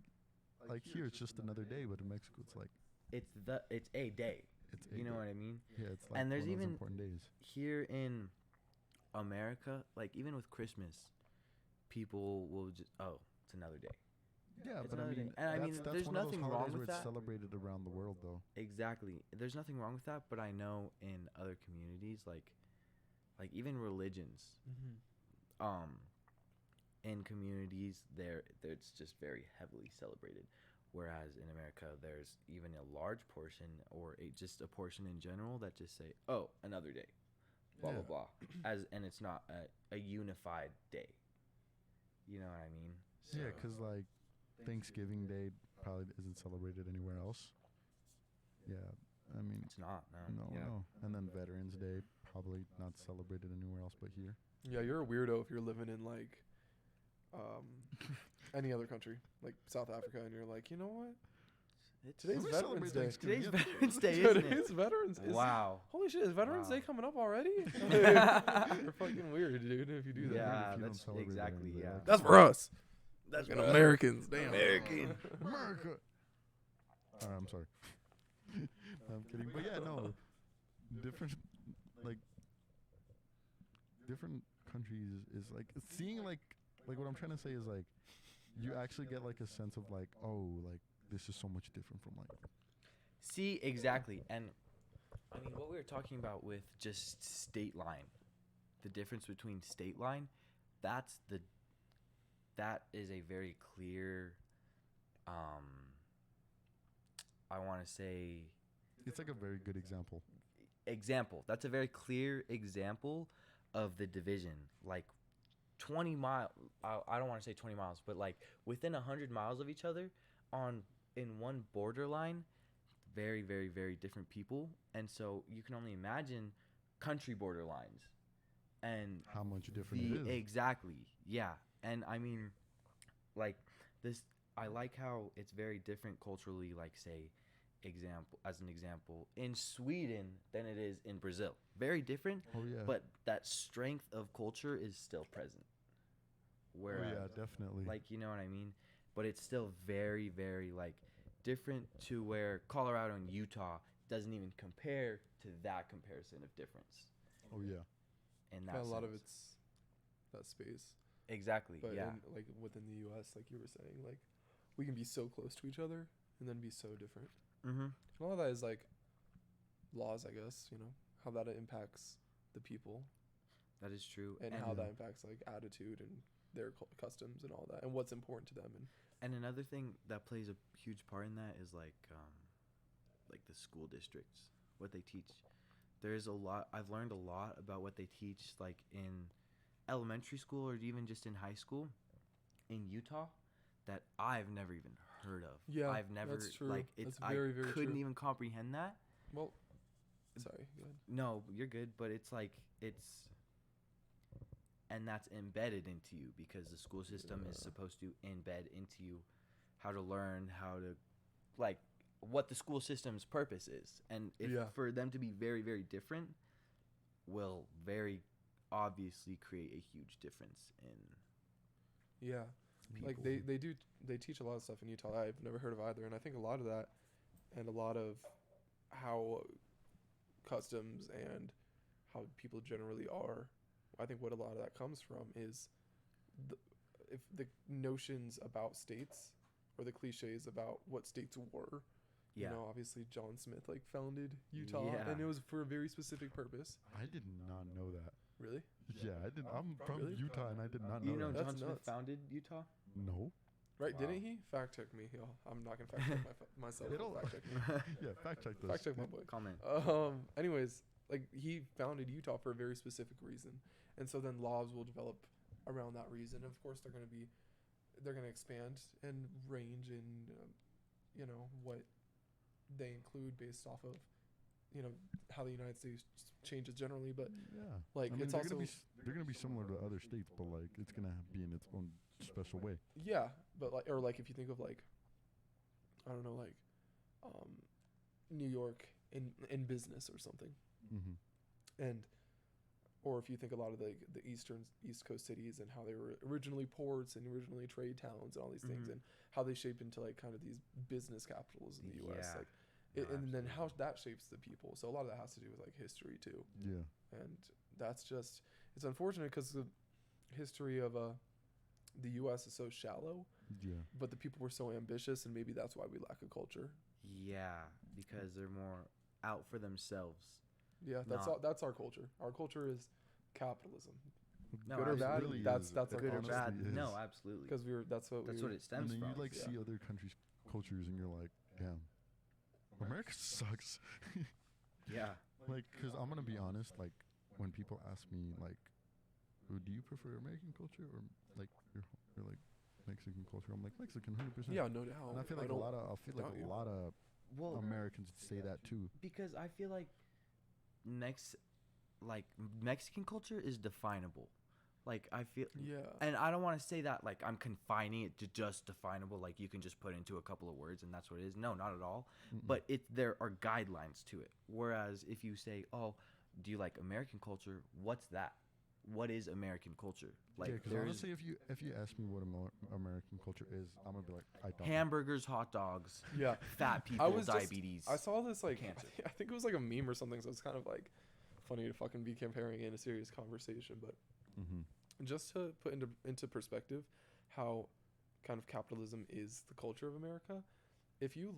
[SPEAKER 2] here it's just another day, but in Mexico it's like
[SPEAKER 3] It's a day.
[SPEAKER 2] it's
[SPEAKER 3] You know what I mean?
[SPEAKER 2] Yeah, it's like
[SPEAKER 3] And there's
[SPEAKER 2] one of those
[SPEAKER 3] even-
[SPEAKER 2] important days.
[SPEAKER 3] Here in America, like even with Christmas, people will just, it's another day.
[SPEAKER 2] Yeah,
[SPEAKER 3] It's
[SPEAKER 2] but I
[SPEAKER 3] another
[SPEAKER 2] mean,
[SPEAKER 3] day. And I mean,
[SPEAKER 2] that's
[SPEAKER 3] there's
[SPEAKER 2] one of those
[SPEAKER 3] nothing wrong
[SPEAKER 2] holidays
[SPEAKER 3] with
[SPEAKER 2] where it's
[SPEAKER 3] that.
[SPEAKER 2] celebrated around the world, though.
[SPEAKER 3] Exactly. There's nothing wrong with that, but I know in other communities, like even religions, in communities there it's just very heavily celebrated, whereas in America there's even a large portion or just a portion in general that just say, oh, another day, blah
[SPEAKER 2] Yeah.
[SPEAKER 3] blah blah, and it's not a unified day. You know what I mean?
[SPEAKER 2] Yeah, 'cause like Thanksgiving Day probably isn't celebrated anywhere else. Yeah, I mean,
[SPEAKER 3] It's not.
[SPEAKER 2] no,
[SPEAKER 3] Yeah.
[SPEAKER 2] no. And then Veterans Day probably not celebrated anywhere else but here.
[SPEAKER 1] Yeah, you're a weirdo if you're living in like any other country, like South Africa, and you're like, you know what? Today's
[SPEAKER 2] We
[SPEAKER 1] Veterans
[SPEAKER 2] celebrate
[SPEAKER 1] Day.
[SPEAKER 2] Thanksgiving.
[SPEAKER 3] Today's
[SPEAKER 2] Yeah.
[SPEAKER 3] Veterans Day, isn't
[SPEAKER 1] Today's
[SPEAKER 3] it?
[SPEAKER 1] Veterans.
[SPEAKER 3] Wow.
[SPEAKER 1] Holy shit! Is Veterans
[SPEAKER 3] Wow.
[SPEAKER 1] Day coming up already? You're fucking weird, dude. If you do that,
[SPEAKER 3] Yeah,
[SPEAKER 2] if you don't
[SPEAKER 3] that's
[SPEAKER 2] celebrate
[SPEAKER 3] exactly.
[SPEAKER 2] Veterans Day,
[SPEAKER 3] Yeah.
[SPEAKER 2] like-
[SPEAKER 1] that's for us.
[SPEAKER 3] That's
[SPEAKER 1] Fucking Americans. Damn.
[SPEAKER 3] American.
[SPEAKER 2] America. I'm sorry. I'm kidding, but yeah, no. Different, like, different countries is like seeing like what I'm trying to say is like you actually get like a sense of like, oh, like this is so much different from like.
[SPEAKER 3] See, exactly. And I mean, what we were talking about with just state line, the difference between state line, that is a very clear, I want to say,
[SPEAKER 2] It's like a very good example.
[SPEAKER 3] That's a very clear example of the division. Like 20 miles, I don't want to say 20 miles, but like within 100 miles of each other in one borderline, very, very, very different people. And so you can only imagine country borderlines and
[SPEAKER 2] How much different it is.
[SPEAKER 3] exactly. Yeah. And I mean, like this, I like how it's very different culturally, like say, as an example, in Sweden than it is in Brazil. Very different,
[SPEAKER 2] Oh yeah.
[SPEAKER 3] but that strength of culture is still present.
[SPEAKER 2] Oh
[SPEAKER 3] Whereas,
[SPEAKER 2] yeah, definitely.
[SPEAKER 3] like, you know what I mean? But it's still very, very, like, different to where Colorado and Utah doesn't even compare to that comparison of difference.
[SPEAKER 2] Oh yeah.
[SPEAKER 3] In that
[SPEAKER 1] Yeah, a lot of
[SPEAKER 3] sense.
[SPEAKER 1] it's that space,
[SPEAKER 3] Exactly,
[SPEAKER 1] but
[SPEAKER 3] yeah.
[SPEAKER 1] like within the U.S., like you were saying, like we can be so close to each other and then be so different.
[SPEAKER 3] Mm-hmm.
[SPEAKER 1] And a lot of that is like laws, I guess. You know how that impacts the people
[SPEAKER 3] That is true.
[SPEAKER 1] and how that impacts like attitude and their customs and all that and what's important to them.
[SPEAKER 3] And another thing that plays a huge part in that is like the school districts, what they teach. There's a lot. I've learned a lot about what they teach, like in elementary school or even just in high school in Utah, that I've never even heard of.
[SPEAKER 1] Yeah,
[SPEAKER 3] I've never
[SPEAKER 1] that's true.
[SPEAKER 3] like it's.
[SPEAKER 1] That's very, very
[SPEAKER 3] I couldn't
[SPEAKER 1] true.
[SPEAKER 3] even comprehend that.
[SPEAKER 1] Well, sorry, go ahead.
[SPEAKER 3] No, you're good, but it's like and that's embedded into you because the school system is
[SPEAKER 1] Yeah.
[SPEAKER 3] supposed to embed into you how to learn, how to like what the school system's purpose is. And if
[SPEAKER 1] Yeah.
[SPEAKER 3] for them to be very, very different will very obviously create a huge difference in
[SPEAKER 1] Yeah, like
[SPEAKER 3] people.
[SPEAKER 1] they teach a lot of stuff in Utah I've never heard of either, and I think a lot of that and a lot of how customs and how people generally are, I think what a lot of that comes from is if the notions about states or the cliches about what states were,
[SPEAKER 3] Yeah.
[SPEAKER 1] You know, obviously John Smith like founded Utah,
[SPEAKER 3] Yeah.
[SPEAKER 1] and it was for a very specific purpose.
[SPEAKER 2] I did not know that.
[SPEAKER 1] Really?
[SPEAKER 2] Yeah, I did. I'm from
[SPEAKER 1] Really?
[SPEAKER 2] Utah, and I did not know
[SPEAKER 3] You know
[SPEAKER 2] that.
[SPEAKER 1] That's
[SPEAKER 3] John Smith
[SPEAKER 1] nuts.
[SPEAKER 3] founded Utah?
[SPEAKER 2] No.
[SPEAKER 1] Right?
[SPEAKER 3] Wow.
[SPEAKER 1] Didn't he? Fact check me. Yo, I'm not gonna fact check myself.
[SPEAKER 2] It'll-
[SPEAKER 1] Fact check me.
[SPEAKER 2] Yeah, fact check this.
[SPEAKER 1] Fact check my boy.
[SPEAKER 3] Comment.
[SPEAKER 1] Anyways, like he founded Utah for a very specific reason, and so then laws will develop around that reason. Of course, they're gonna expand and range in, you know, what they include based off of, you know, how the United States changes generally. But
[SPEAKER 2] Yeah.
[SPEAKER 1] like
[SPEAKER 2] I mean,
[SPEAKER 1] it's
[SPEAKER 2] they're
[SPEAKER 1] also
[SPEAKER 2] gonna be they're gonna be similar to other states, but like it's gonna be in its own special way.
[SPEAKER 1] yeah, but like or like if you think of like, I don't know, like, New York in business or something.
[SPEAKER 2] Mm-hmm.
[SPEAKER 1] And or if you think a lot of the east coast cities and how they were originally ports and originally trade towns and all these things,
[SPEAKER 3] Mhm.
[SPEAKER 1] and how they shape into like kind of these business capitals in the US,
[SPEAKER 3] Yeah.
[SPEAKER 1] like
[SPEAKER 3] No,
[SPEAKER 1] and then how
[SPEAKER 3] absolutely.
[SPEAKER 1] that shapes the people. So a lot of that has to do with like history too,
[SPEAKER 2] Yeah.
[SPEAKER 1] and that's just it's unfortunate because the history of the US is so shallow,
[SPEAKER 2] Yeah.
[SPEAKER 1] but the people were so ambitious, and maybe that's why we lack a culture.
[SPEAKER 3] Yeah, because they're more out for themselves.
[SPEAKER 1] Yeah, that's our culture. Our culture is capitalism.
[SPEAKER 3] No,
[SPEAKER 1] Good or bad,
[SPEAKER 3] absolutely.
[SPEAKER 1] that's our
[SPEAKER 3] Good or
[SPEAKER 1] culture.
[SPEAKER 3] bad?
[SPEAKER 2] honestly is.
[SPEAKER 3] No, absolutely.
[SPEAKER 1] Because that's what
[SPEAKER 3] That's what it
[SPEAKER 2] And
[SPEAKER 3] stems
[SPEAKER 2] then
[SPEAKER 3] from.
[SPEAKER 2] you like
[SPEAKER 1] yeah.
[SPEAKER 2] see other countries' cultures, and you're like, damn, America sucks.
[SPEAKER 3] Yeah.
[SPEAKER 2] Like, cause I'm gonna be honest. Like, when people ask me, like, "Oh, do you prefer American culture or like your like Mexican culture?" I'm like Mexican, 100%.
[SPEAKER 1] Yeah, no doubt.
[SPEAKER 2] And I feel like
[SPEAKER 1] don't-
[SPEAKER 2] I feel like
[SPEAKER 1] doubt
[SPEAKER 2] a
[SPEAKER 1] you.
[SPEAKER 2] lot of
[SPEAKER 3] Well,
[SPEAKER 2] Americans say that too.
[SPEAKER 3] because I feel like Mexican culture is definable. Like I feel,
[SPEAKER 1] Yeah.
[SPEAKER 3] and I don't want to say that like I'm confining it to just definable. Like you can just put into a couple of words and that's what it is. No, not at all.
[SPEAKER 2] Mm-mm.
[SPEAKER 3] But there are guidelines to it. Whereas if you say, "Oh, do you like American culture?" What's that? What is American culture? Like
[SPEAKER 2] yeah, because
[SPEAKER 3] there's
[SPEAKER 2] honestly, if you ask me what American culture is, I'm gonna be like, I don't.
[SPEAKER 3] hamburgers, hot dogs,
[SPEAKER 1] Yeah.
[SPEAKER 3] fat people,
[SPEAKER 1] was just-
[SPEAKER 3] diabetes.
[SPEAKER 1] I saw this like
[SPEAKER 3] Cancer.
[SPEAKER 1] I think it was like a meme or something, so it's kind of like funny to fucking be comparing it in a serious conversation, but
[SPEAKER 2] Mm-hmm.
[SPEAKER 1] just to put into perspective how kind of capitalism is the culture of America. If you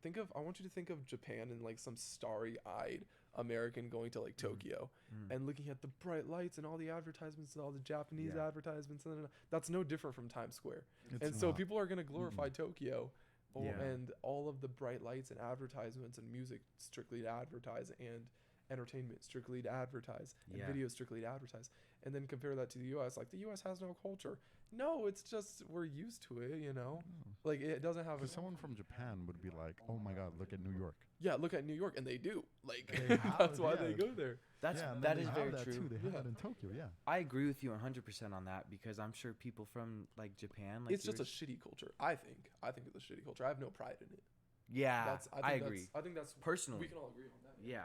[SPEAKER 1] think of I want you to think of Japan and like some starry-eyed American going to like Tokyo
[SPEAKER 3] Mm.
[SPEAKER 1] and looking at the bright lights and all the advertisements and all the Japanese
[SPEAKER 3] Yeah.
[SPEAKER 1] advertisements, and that's no different from Times Square.
[SPEAKER 2] It's
[SPEAKER 1] And so
[SPEAKER 2] not.
[SPEAKER 1] people are going to glorify Tokyo,
[SPEAKER 3] Yeah.
[SPEAKER 1] and all of the bright lights and advertisements and music strictly to advertise, and entertainment strictly to advertise, and
[SPEAKER 3] Yeah.
[SPEAKER 1] video strictly to advertise, and then compare that to the U.S. Like the U.S. has no culture. No, it's just we're used to it, you know. Like it doesn't have a.
[SPEAKER 2] Because someone from Japan would be like, "Oh my God, look at New York."
[SPEAKER 1] Yeah, look at New York, and they do. Like
[SPEAKER 2] They have
[SPEAKER 1] that's
[SPEAKER 2] it,
[SPEAKER 1] why
[SPEAKER 2] yeah.
[SPEAKER 1] they go there.
[SPEAKER 3] That's
[SPEAKER 2] yeah, and
[SPEAKER 3] that
[SPEAKER 2] then
[SPEAKER 3] is
[SPEAKER 2] they
[SPEAKER 3] very
[SPEAKER 2] have that
[SPEAKER 3] true.
[SPEAKER 2] Too. They have
[SPEAKER 1] Yeah.
[SPEAKER 2] that in Tokyo. Yeah.
[SPEAKER 3] I agree with you 100% on that because I'm sure people from like Japan, like
[SPEAKER 1] It's just
[SPEAKER 3] you
[SPEAKER 1] a shitty culture. I think it's a shitty culture. I have no pride in it.
[SPEAKER 3] yeah. I
[SPEAKER 1] think
[SPEAKER 3] agree
[SPEAKER 1] I think that's
[SPEAKER 3] personally.
[SPEAKER 1] we can all agree on that.
[SPEAKER 3] Yeah,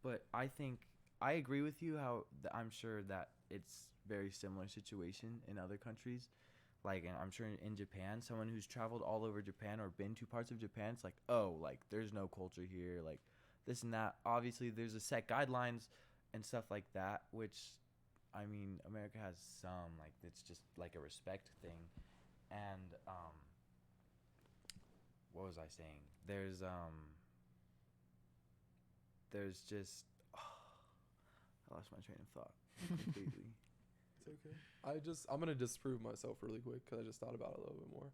[SPEAKER 3] but I think I agree with you. How I'm sure that it's very similar situation in other countries. Like, and I'm sure in Japan, someone who's traveled all over Japan or been to parts of Japan, it's like, oh, like there's no culture here, like this and that. Obviously, there's a set guidelines and stuff like that, which, I mean, America has some, like it's just like a respect thing, and what was I saying? There's just I lost my train of thought completely.
[SPEAKER 1] It's okay. I'm gonna disprove myself really quick because I just thought about it a little bit more.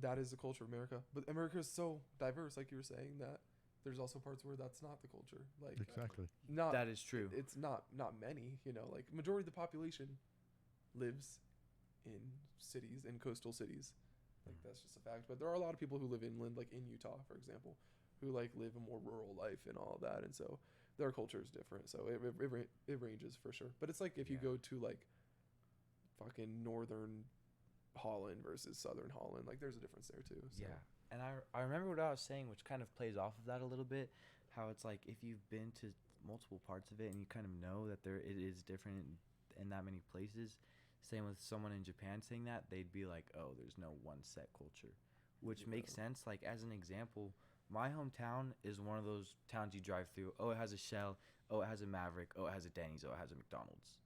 [SPEAKER 1] That is the culture of America, but America is so diverse, like you were saying, that there's also parts where that's not the culture. Like
[SPEAKER 2] Exactly.
[SPEAKER 1] not
[SPEAKER 3] That is true.
[SPEAKER 1] It's not many. You know, like majority of the population lives in cities, in coastal cities. Like that's just a fact. But there are a lot of people who live inland, like in Utah, for example, who like live a more rural life and all of that, and so their culture is different. So it ranges for sure. But it's like if you
[SPEAKER 3] Yeah.
[SPEAKER 1] go to like fucking northern Holland versus southern Holland, like there's a difference there too. So.
[SPEAKER 3] Yeah, and I remember what I was saying, which kind of plays off of that a little bit. How it's like if you've been to multiple parts of it and you kind of know that it is different in that many places. Same with someone in Japan saying that, they'd be like, "Oh, there's no one set culture," which makes sense. Like as an example, my hometown is one of those towns you drive through. Oh, it has a Shell. Oh, it has a Maverick. Oh, it has a Denny's. Oh, it has a McDonald's.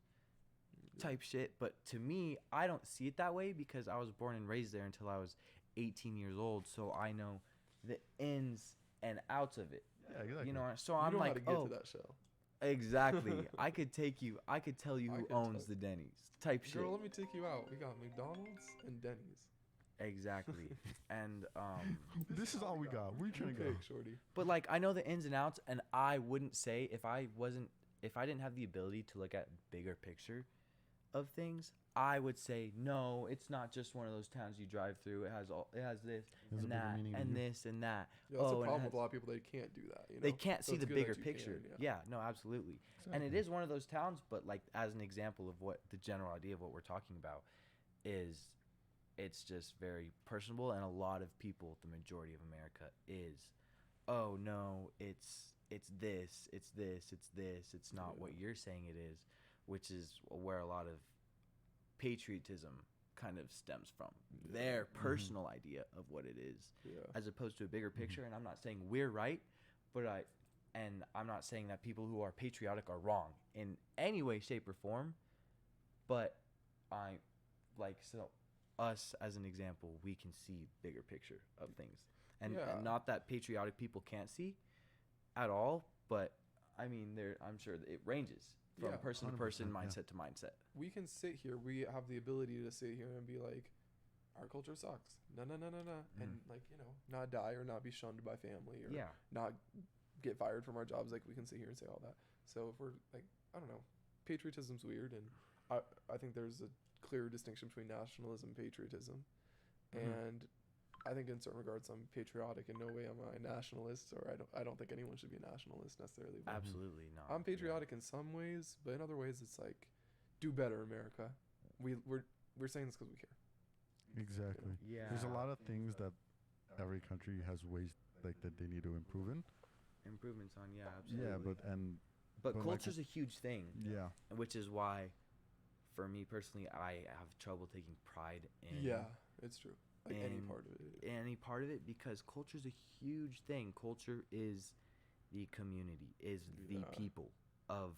[SPEAKER 3] Type shit. But to me, I don't see it that way because I was born and raised there until I was 18 years old. So I know the ins and outs of it.
[SPEAKER 2] Yeah, exactly.
[SPEAKER 3] You know, so
[SPEAKER 1] You
[SPEAKER 3] I'm
[SPEAKER 1] know how
[SPEAKER 3] like,
[SPEAKER 1] to get
[SPEAKER 3] oh,
[SPEAKER 1] to that shell.
[SPEAKER 3] exactly. I could tell you
[SPEAKER 1] I
[SPEAKER 3] who
[SPEAKER 1] could
[SPEAKER 3] owns
[SPEAKER 1] tell-
[SPEAKER 3] the Denny's type shit.
[SPEAKER 1] Girl, let me take you out. We got McDonald's and Denny's.
[SPEAKER 3] Exactly. And
[SPEAKER 2] This is all we got. Where you trying to go?
[SPEAKER 1] Pick, shorty.
[SPEAKER 3] but like I know the ins and outs, and I wouldn't say if I didn't have the ability to look at bigger picture of things, I would say no, it's not just one of those towns you drive through. It has this
[SPEAKER 2] There's a
[SPEAKER 3] and
[SPEAKER 2] bigger
[SPEAKER 3] that
[SPEAKER 2] meaning to
[SPEAKER 3] and
[SPEAKER 2] you.
[SPEAKER 3] this and that.
[SPEAKER 1] Yeah, that's
[SPEAKER 3] Oh,
[SPEAKER 1] a
[SPEAKER 3] and it
[SPEAKER 1] problem
[SPEAKER 3] has-
[SPEAKER 1] with a lot of people. They can't do that. You know?
[SPEAKER 3] They can't
[SPEAKER 1] So
[SPEAKER 3] see
[SPEAKER 1] it's
[SPEAKER 3] the
[SPEAKER 1] good
[SPEAKER 3] bigger
[SPEAKER 1] that you
[SPEAKER 3] picture.
[SPEAKER 1] can,
[SPEAKER 3] Yeah, no, absolutely. And it
[SPEAKER 2] Exactly.
[SPEAKER 3] is one of those towns, but like as an example of what the general idea of what we're talking about is, it's just very personable, and a lot of people, the majority of America, is, oh no, it's this, it's not what
[SPEAKER 1] Yeah.
[SPEAKER 3] you're saying it is, which is where a lot of patriotism kind of stems from.
[SPEAKER 1] Yeah.
[SPEAKER 3] Their personal idea of what it is,
[SPEAKER 1] Yeah.
[SPEAKER 3] as opposed to a bigger picture. And I'm not saying we're right, but I'm not saying that people who are patriotic are wrong in any way, shape, or form. But us as an example, we can see bigger picture of things, and
[SPEAKER 1] Yeah.
[SPEAKER 3] not that patriotic people can't see at all. But I mean, I'm sure that it ranges from
[SPEAKER 1] Yeah,
[SPEAKER 3] person to person,
[SPEAKER 2] 100%, yeah.
[SPEAKER 3] mindset to mindset.
[SPEAKER 1] We can sit here. We have the ability to sit here and be like, our culture sucks. No, no, no, no, no. And like, you know, not die or not be shunned by family or
[SPEAKER 3] Yeah.
[SPEAKER 1] not get fired from our jobs. Like we can sit here and say all that. So if we're like, I don't know, patriotism's weird, and I think there's a clear distinction between nationalism and patriotism. And I think in certain regards I'm patriotic. In no way am I a nationalist, or I don't think anyone should be a nationalist necessarily. But
[SPEAKER 3] Absolutely not.
[SPEAKER 1] I'm patriotic in some ways, but in other ways it's like, do better, America. We're saying this because we care.
[SPEAKER 2] Exactly.
[SPEAKER 3] Yeah.
[SPEAKER 2] There's a lot of things that every country has ways like that they need to improve in.
[SPEAKER 3] Improvements on, yeah, absolutely.
[SPEAKER 2] Yeah,
[SPEAKER 3] but
[SPEAKER 2] like-
[SPEAKER 3] culture's a huge thing,
[SPEAKER 2] yeah,
[SPEAKER 3] which is why, for me personally, I have trouble taking pride in
[SPEAKER 1] Yeah, it's true. Like any
[SPEAKER 3] in
[SPEAKER 1] part of it.
[SPEAKER 3] any part of it, because culture's a huge thing. Culture is the community, is the
[SPEAKER 1] Yeah.
[SPEAKER 3] people of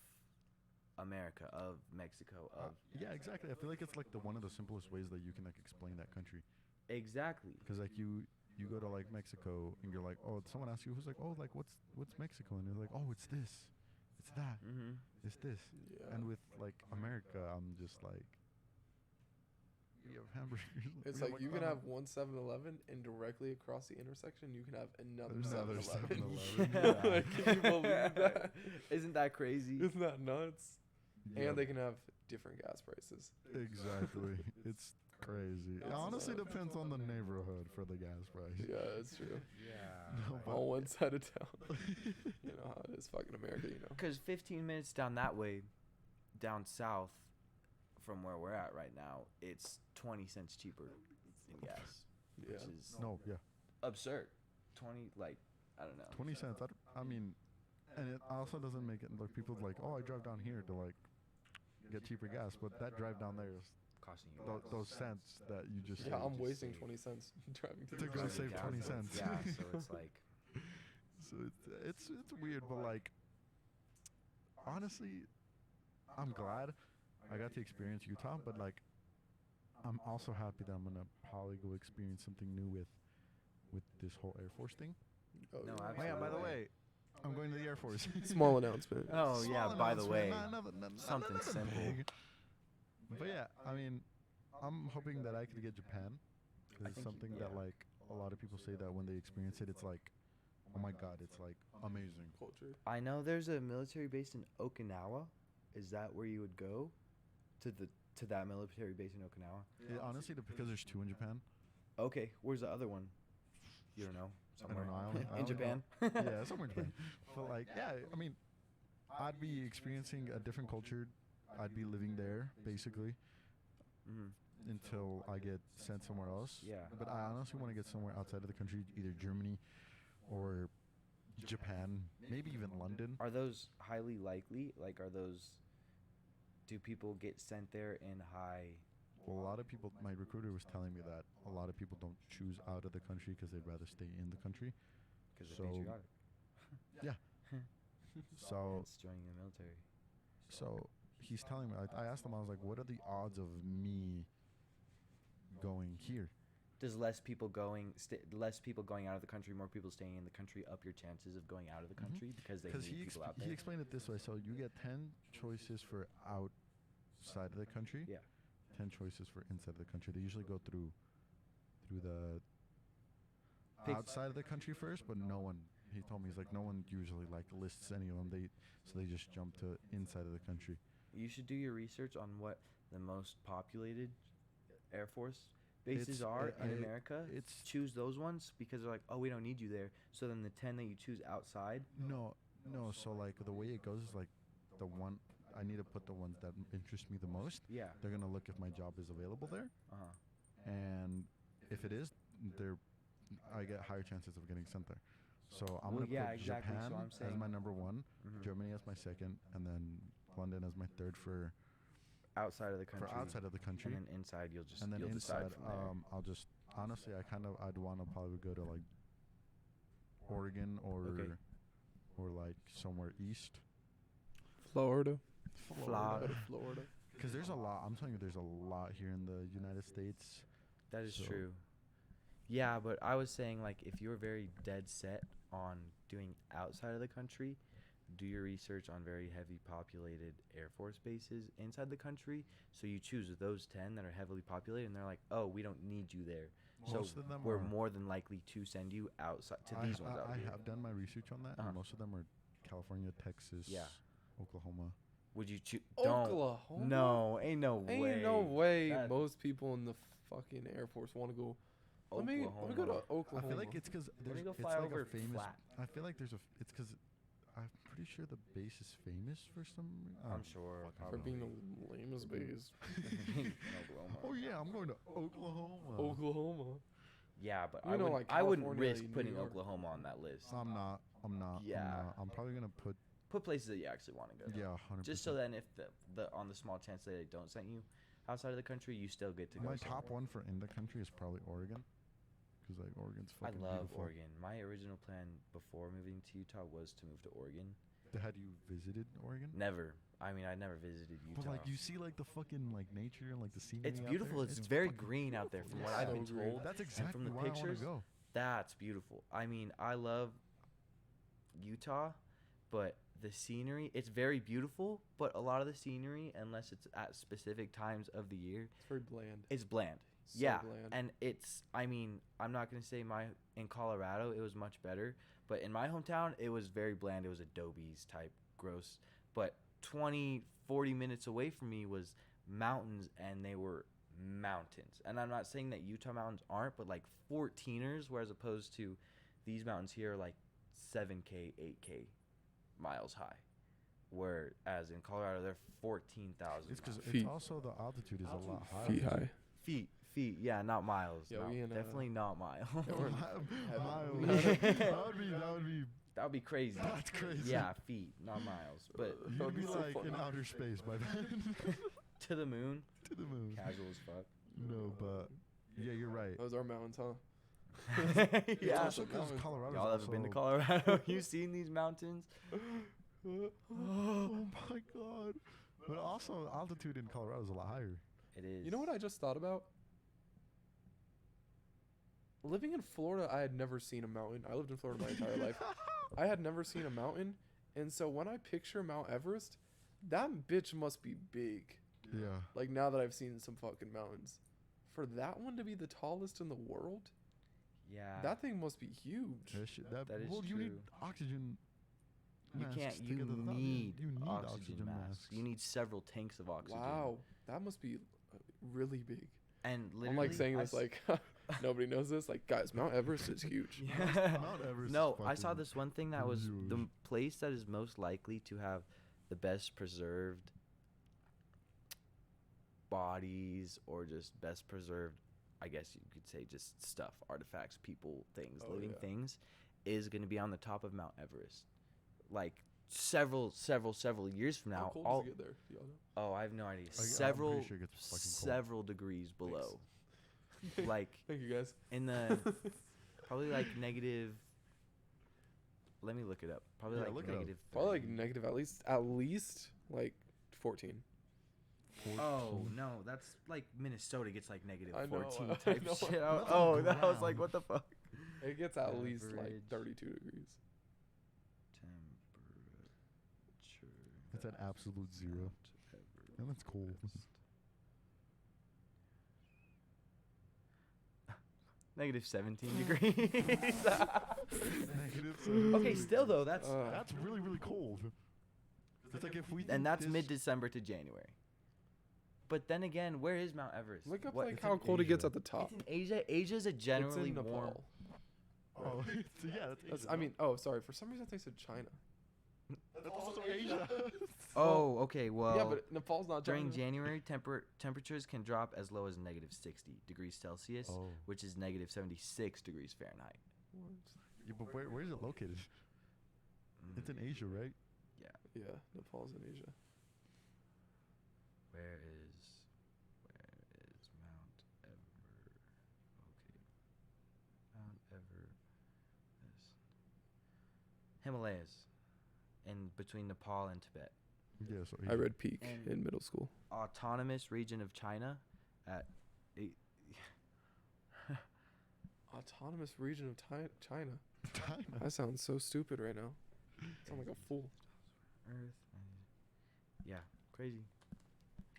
[SPEAKER 3] America, of Mexico, of
[SPEAKER 2] yeah, exactly. I feel like it's like one of the simplest ways that you can like explain that country.
[SPEAKER 3] exactly.
[SPEAKER 2] Because like you go to like Mexico and you're like, oh, someone asks you who's like, oh, like what's Mexico, and you're like, oh, it's this, it's that,
[SPEAKER 3] Mm-hmm.
[SPEAKER 2] it's this.
[SPEAKER 1] Yeah.
[SPEAKER 2] And with like America, I'm just like, we have hamburgers.
[SPEAKER 1] It's
[SPEAKER 2] we
[SPEAKER 1] like you can
[SPEAKER 2] McDonald's.
[SPEAKER 1] have one 7-Eleven, and directly across the intersection you can have another
[SPEAKER 2] Another
[SPEAKER 1] 7-Eleven.
[SPEAKER 2] 7-Eleven,
[SPEAKER 1] Like, can you believe that?
[SPEAKER 3] Isn't that crazy?
[SPEAKER 2] Mm.
[SPEAKER 1] Isn't that nuts?
[SPEAKER 2] Yeah,
[SPEAKER 1] And they can have different gas prices.
[SPEAKER 2] exactly. It's crazy. It honestly depends on the neighborhood for the gas price.
[SPEAKER 1] Yeah, that's true.
[SPEAKER 3] Yeah.
[SPEAKER 2] No, but-
[SPEAKER 1] On one side of town. You know how it is, fucking America, you know.
[SPEAKER 3] Because 15 minutes down that way, down south from where we're at right now, it's 20 cents cheaper in gas,
[SPEAKER 1] Yeah.
[SPEAKER 3] which is
[SPEAKER 2] No, yeah,
[SPEAKER 3] absurd. 20, like, I don't know.
[SPEAKER 2] 20 cents. I mean, and it also doesn't make it like people like, oh, I drive down here to like get cheaper gas, but that drive down there is
[SPEAKER 3] Costing you
[SPEAKER 2] those cents that you just
[SPEAKER 1] Yeah,
[SPEAKER 2] saved.
[SPEAKER 1] I'm wasting
[SPEAKER 3] save.
[SPEAKER 1] 20 cents driving to
[SPEAKER 2] To
[SPEAKER 1] the
[SPEAKER 2] go
[SPEAKER 1] gym.
[SPEAKER 2] save 20 cents.
[SPEAKER 3] Yeah, so it's like,
[SPEAKER 2] So it's weird, but like honestly, I'm glad I got to experience Utah, but like I'm also happy that I'm gonna probably go experience something new with this whole Air Force thing.
[SPEAKER 1] Oh,
[SPEAKER 3] No,
[SPEAKER 1] yeah.
[SPEAKER 2] Oh yeah, by the
[SPEAKER 3] Absolutely.
[SPEAKER 2] way, I'm going to the Air Force.
[SPEAKER 1] Small announcement.
[SPEAKER 3] oh yeah,
[SPEAKER 2] Small
[SPEAKER 3] by the
[SPEAKER 2] announcement,
[SPEAKER 3] way,
[SPEAKER 2] not
[SPEAKER 3] something
[SPEAKER 2] nothing
[SPEAKER 3] simple.
[SPEAKER 2] big. But yeah, I mean, I'm hoping that I could get Japan, because it's
[SPEAKER 3] think you-
[SPEAKER 2] something that
[SPEAKER 3] yeah.
[SPEAKER 2] like a lot of people say that when they experience it, it's like, oh my god, it's like amazing.
[SPEAKER 1] Culture.
[SPEAKER 3] I know there's a military base in Okinawa. Is that where you would go? To that military base in Okinawa?
[SPEAKER 2] It, honestly, because there's two in Japan.
[SPEAKER 3] Okay, where's the other one? You don't know.
[SPEAKER 2] I don't
[SPEAKER 3] Somewhere
[SPEAKER 2] know, I only
[SPEAKER 3] in Japan.
[SPEAKER 2] know. Yeah, somewhere in Japan. But like, yeah, I mean, I'd be experiencing a different culture. I'd be living there basically
[SPEAKER 3] Mhm.
[SPEAKER 2] until I get sent somewhere else.
[SPEAKER 3] Yeah.
[SPEAKER 2] But I honestly want to get somewhere outside of the country, either Germany or Japan, maybe even London.
[SPEAKER 3] Are those highly likely? Like, do people get sent there in high?
[SPEAKER 2] Well, a lot of people, my recruiter was telling me that a lot of people don't choose out of the country because they'd rather stay in the country.
[SPEAKER 3] Because
[SPEAKER 2] So-
[SPEAKER 3] they're patriotic.
[SPEAKER 2] So,
[SPEAKER 3] It's joining the military.
[SPEAKER 2] so he's telling me, I asked him, I was like, what are the odds of me going here?
[SPEAKER 3] Does less people going out of the country, more people staying in the country, up your chances of going out of the country because they need people out there?
[SPEAKER 2] He explained it this way. So you get 10 choices for outside of the country.
[SPEAKER 3] Yeah.
[SPEAKER 2] 10 choices for inside of the country. They usually go through the outside of the country first, but no one. He told me, he's like, no one usually like lists any of them. They just jump to inside of the country.
[SPEAKER 3] You should do your research on what the most populated Air Force bases are in America. Choose those ones because they're like, oh, we don't need you there. So then the 10 that you choose outside.
[SPEAKER 2] No. So like the way it goes is like the one. I need to put the ones that interest me the most.
[SPEAKER 3] Yeah.
[SPEAKER 2] They're gonna look if my job is available there. And if it is, I get higher chances of getting sent there. So I'm gonna put Japan as my number one, Germany as my second, and then London as my third for
[SPEAKER 3] outside of the country.
[SPEAKER 2] For outside of the country.
[SPEAKER 3] And then inside, you'll
[SPEAKER 2] inside,
[SPEAKER 3] decide from there.
[SPEAKER 2] I'll just honestly, I'd want to probably go to like Oregon or like somewhere east.
[SPEAKER 1] Florida.
[SPEAKER 3] Florida.
[SPEAKER 2] Because there's a lot. I'm telling you, there's a lot here in the United States.
[SPEAKER 3] That is true. Yeah, but I was saying, like, if you're very dead set on doing outside of the country, do your research on very heavy populated Air Force bases inside the country. So you choose those 10 that are heavily populated, and they're like, oh, we don't need you there.
[SPEAKER 2] Most
[SPEAKER 3] so
[SPEAKER 2] of them
[SPEAKER 3] we're more than likely to send you outside to these ones out here.
[SPEAKER 2] I have done my research on that, and most of them are California, Texas, Oklahoma.
[SPEAKER 3] Would you choose
[SPEAKER 1] Oklahoma?
[SPEAKER 3] No, ain't no way.
[SPEAKER 1] Ain't no way most people in the fucking Air Force want to go. Let me go to Oklahoma.
[SPEAKER 2] I feel like it's because
[SPEAKER 3] there's it's like a famous. Flat.
[SPEAKER 2] I feel like it's because I'm pretty sure the base is famous for some reason.
[SPEAKER 3] I'm sure
[SPEAKER 1] for being the lamest base.
[SPEAKER 2] Oh yeah, I'm going to Oklahoma.
[SPEAKER 1] Oklahoma.
[SPEAKER 3] Yeah, but I wouldn't risk putting Oklahoma on that list.
[SPEAKER 2] I'm not. Yeah. I'm probably gonna put
[SPEAKER 3] places that you actually want to go.
[SPEAKER 2] Yeah, 100%.
[SPEAKER 3] Just so then if the on the small chance that they don't send you outside of the country, you still get to go.
[SPEAKER 2] My top one for in the country is probably Oregon. Because like Oregon's fucking beautiful. I love
[SPEAKER 3] Oregon. My original plan before moving to Utah was to move to Oregon.
[SPEAKER 2] Had you visited Oregon?
[SPEAKER 3] Never. I mean, I never visited Utah.
[SPEAKER 2] But like you see like the fucking like nature and like the scenery.
[SPEAKER 3] It's beautiful. It's very green out there from what I've been told.
[SPEAKER 2] That's exactly
[SPEAKER 3] from the
[SPEAKER 2] why
[SPEAKER 3] pictures.
[SPEAKER 2] I want to go.
[SPEAKER 3] That's beautiful. I mean, I love Utah, but the scenery, it's very beautiful, but a lot of the scenery, unless it's at specific times of the year,
[SPEAKER 1] it's very bland.
[SPEAKER 3] It's bland.
[SPEAKER 1] So
[SPEAKER 3] yeah,
[SPEAKER 1] bland.
[SPEAKER 3] And I mean, I'm not going to say in Colorado it was much better, but in my hometown it was very bland. It was Adobe's type gross. But 20, 40 minutes away from me was mountains, and they were mountains. And I'm not saying that Utah mountains aren't, but like 14ers, whereas opposed to these mountains here are like 7K, 8K miles high. Whereas in Colorado they're 14,000.
[SPEAKER 2] It's because it's also the altitude is a lot higher.
[SPEAKER 1] Feet high.
[SPEAKER 3] Feet, yeah, not miles.
[SPEAKER 1] Yeah,
[SPEAKER 3] definitely not miles. That would be crazy.
[SPEAKER 2] That's crazy.
[SPEAKER 3] Yeah, feet, not miles. But
[SPEAKER 2] you'd be like in outer space by then.
[SPEAKER 3] To the moon.
[SPEAKER 2] To the moon.
[SPEAKER 3] Casual as fuck.
[SPEAKER 2] No, but yeah, you're right.
[SPEAKER 1] Those are mountains, huh?
[SPEAKER 3] Yeah.
[SPEAKER 2] Also because Colorado.
[SPEAKER 3] Y'all ever been to Colorado? You seen these mountains?
[SPEAKER 2] Oh my god! But also altitude in Colorado is a lot higher.
[SPEAKER 3] It is.
[SPEAKER 1] You know what I just thought about? Living in Florida, I had never seen a mountain. I lived in Florida my entire life. I had never seen a mountain, and so when I picture Mount Everest, that bitch must be big.
[SPEAKER 2] Yeah.
[SPEAKER 1] Like now that I've seen some fucking mountains, for that one to be the tallest in the world.
[SPEAKER 3] Yeah.
[SPEAKER 1] That thing must be huge.
[SPEAKER 3] That is
[SPEAKER 2] well,
[SPEAKER 3] true.
[SPEAKER 2] you need oxygen.
[SPEAKER 3] You can't. You need oxygen masks. You need several tanks of oxygen.
[SPEAKER 1] Wow, that must be really big.
[SPEAKER 3] And literally,
[SPEAKER 1] I'm like saying this like nobody knows this. Like, guys, Mount Everest is huge.
[SPEAKER 2] Mount Everest.
[SPEAKER 3] No, I saw this one thing that was the place that is most likely to have the best preserved bodies, or just best preserved, I guess you could say, just stuff, artifacts, people, things, living things, is going to be on the top of Mount Everest. Like several years from now.
[SPEAKER 1] How cold does it get there? Do y'all know?
[SPEAKER 3] Oh, I have no idea.
[SPEAKER 2] I'm pretty sure it gets fucking cold.
[SPEAKER 3] Several degrees below. Like
[SPEAKER 1] thank you guys.
[SPEAKER 3] In the probably like negative. Let me look it up. Probably like negative.
[SPEAKER 1] Probably like negative at least like 14.
[SPEAKER 3] Oh no, that's like Minnesota gets like negative
[SPEAKER 1] I know,
[SPEAKER 3] 14
[SPEAKER 1] I
[SPEAKER 3] type
[SPEAKER 1] know.
[SPEAKER 3] shit. I was-
[SPEAKER 2] That's
[SPEAKER 3] Oh,
[SPEAKER 2] on
[SPEAKER 3] that I was like,
[SPEAKER 2] ground.
[SPEAKER 3] what the fuck?
[SPEAKER 1] It gets at least like
[SPEAKER 3] Average
[SPEAKER 1] 32 degrees.
[SPEAKER 3] Temperature.
[SPEAKER 2] It's at absolute zero. And that's cold.
[SPEAKER 3] Negative 17 degrees.
[SPEAKER 2] Negative 7
[SPEAKER 3] Okay,
[SPEAKER 2] degrees.
[SPEAKER 3] still though, that's
[SPEAKER 2] That's really, really cold. It's like if we
[SPEAKER 3] and
[SPEAKER 2] think
[SPEAKER 3] that's
[SPEAKER 2] this-
[SPEAKER 3] mid-December to January. But then again, where is Mount Everest?
[SPEAKER 1] Look up
[SPEAKER 3] What-
[SPEAKER 1] like
[SPEAKER 2] it's
[SPEAKER 1] how
[SPEAKER 2] in
[SPEAKER 1] cold it gets
[SPEAKER 2] Asia.
[SPEAKER 1] at the top.
[SPEAKER 3] It's in Asia. Asia's a
[SPEAKER 1] It's
[SPEAKER 3] generally
[SPEAKER 1] in
[SPEAKER 3] warm.
[SPEAKER 1] Nepal.
[SPEAKER 2] Oh, yeah, that's
[SPEAKER 1] That's,
[SPEAKER 2] Asia.
[SPEAKER 1] I mean, oh, sorry. For some reason, they said China.
[SPEAKER 2] that's also Asia.
[SPEAKER 3] Oh, okay. Well,
[SPEAKER 1] yeah, but Nepal's not
[SPEAKER 3] during
[SPEAKER 1] China.
[SPEAKER 3] January, temperatures can drop as low as negative 60 degrees Celsius,
[SPEAKER 2] Oh.
[SPEAKER 3] which is negative 76 degrees Fahrenheit.
[SPEAKER 2] Yeah, but where is it located? It's in Asia, right?
[SPEAKER 1] Yeah, Nepal's in Asia.
[SPEAKER 3] Where is Mount Everest? Okay. Mount Everest. Himalayas. In between Nepal and Tibet.
[SPEAKER 2] Yeah, so
[SPEAKER 1] I read Peak
[SPEAKER 3] And-
[SPEAKER 1] in middle school.
[SPEAKER 3] Autonomous region of China at
[SPEAKER 1] Autonomous region of China.
[SPEAKER 2] China.
[SPEAKER 1] That sounds so stupid right now. Sound like a fool.
[SPEAKER 3] Earth. Yeah, crazy.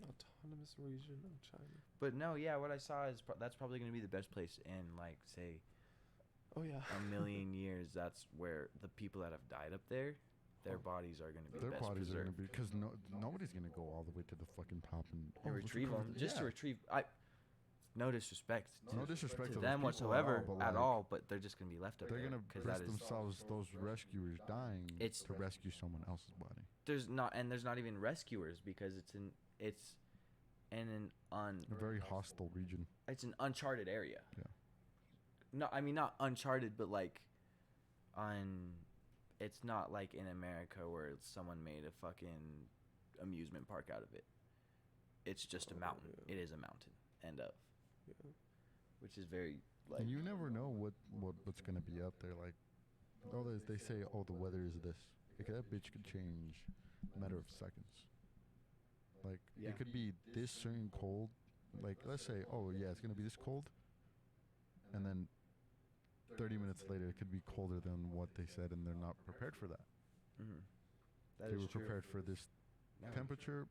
[SPEAKER 1] Autonomous region of China.
[SPEAKER 3] But no, yeah, what I saw is that's probably going to be the best place in like say
[SPEAKER 1] Oh yeah.
[SPEAKER 3] a million years. That's where the people that have died up there, their bodies are going to be
[SPEAKER 2] Their
[SPEAKER 3] best
[SPEAKER 2] bodies are
[SPEAKER 3] preserved.
[SPEAKER 2] gonna be because nobody's gonna go all the way to the fucking top and
[SPEAKER 3] And retrieve them, just to
[SPEAKER 2] yeah.
[SPEAKER 3] retrieve. No disrespect to,
[SPEAKER 2] No disrespect
[SPEAKER 3] to
[SPEAKER 2] to
[SPEAKER 3] them
[SPEAKER 2] those people
[SPEAKER 3] whatsoever
[SPEAKER 2] but
[SPEAKER 3] at
[SPEAKER 2] like,
[SPEAKER 3] all, but they're just going to be left up
[SPEAKER 2] They're
[SPEAKER 3] there
[SPEAKER 2] gonna
[SPEAKER 3] because
[SPEAKER 2] risk
[SPEAKER 3] that is
[SPEAKER 2] themselves, those rescuers dying
[SPEAKER 3] It's-
[SPEAKER 2] to rescue someone else's body.
[SPEAKER 3] there's not even rescuers because it's in an
[SPEAKER 2] A very hostile region.
[SPEAKER 3] it's an uncharted area.
[SPEAKER 2] Yeah.
[SPEAKER 3] No, I mean not uncharted, but like it's not like in America where someone made a fucking amusement park out of it. It's just a
[SPEAKER 1] Oh,
[SPEAKER 3] mountain.
[SPEAKER 1] yeah.
[SPEAKER 3] It is a mountain. End of.
[SPEAKER 1] Yeah.
[SPEAKER 3] Which is very like
[SPEAKER 2] And you never know what's gonna be up there. Like, they say, oh, the weather is this. Like, that bitch could change in a matter of seconds. Like,
[SPEAKER 3] Yeah.
[SPEAKER 2] it could be this certain cold. Like, let's say, oh yeah, it's gonna be this cold, and then 30 minutes later, it could be colder than what they said, and they're not prepared for that.
[SPEAKER 3] mhm. That
[SPEAKER 2] They
[SPEAKER 3] is
[SPEAKER 2] were
[SPEAKER 3] true.
[SPEAKER 2] prepared for this
[SPEAKER 3] No.
[SPEAKER 2] temperature,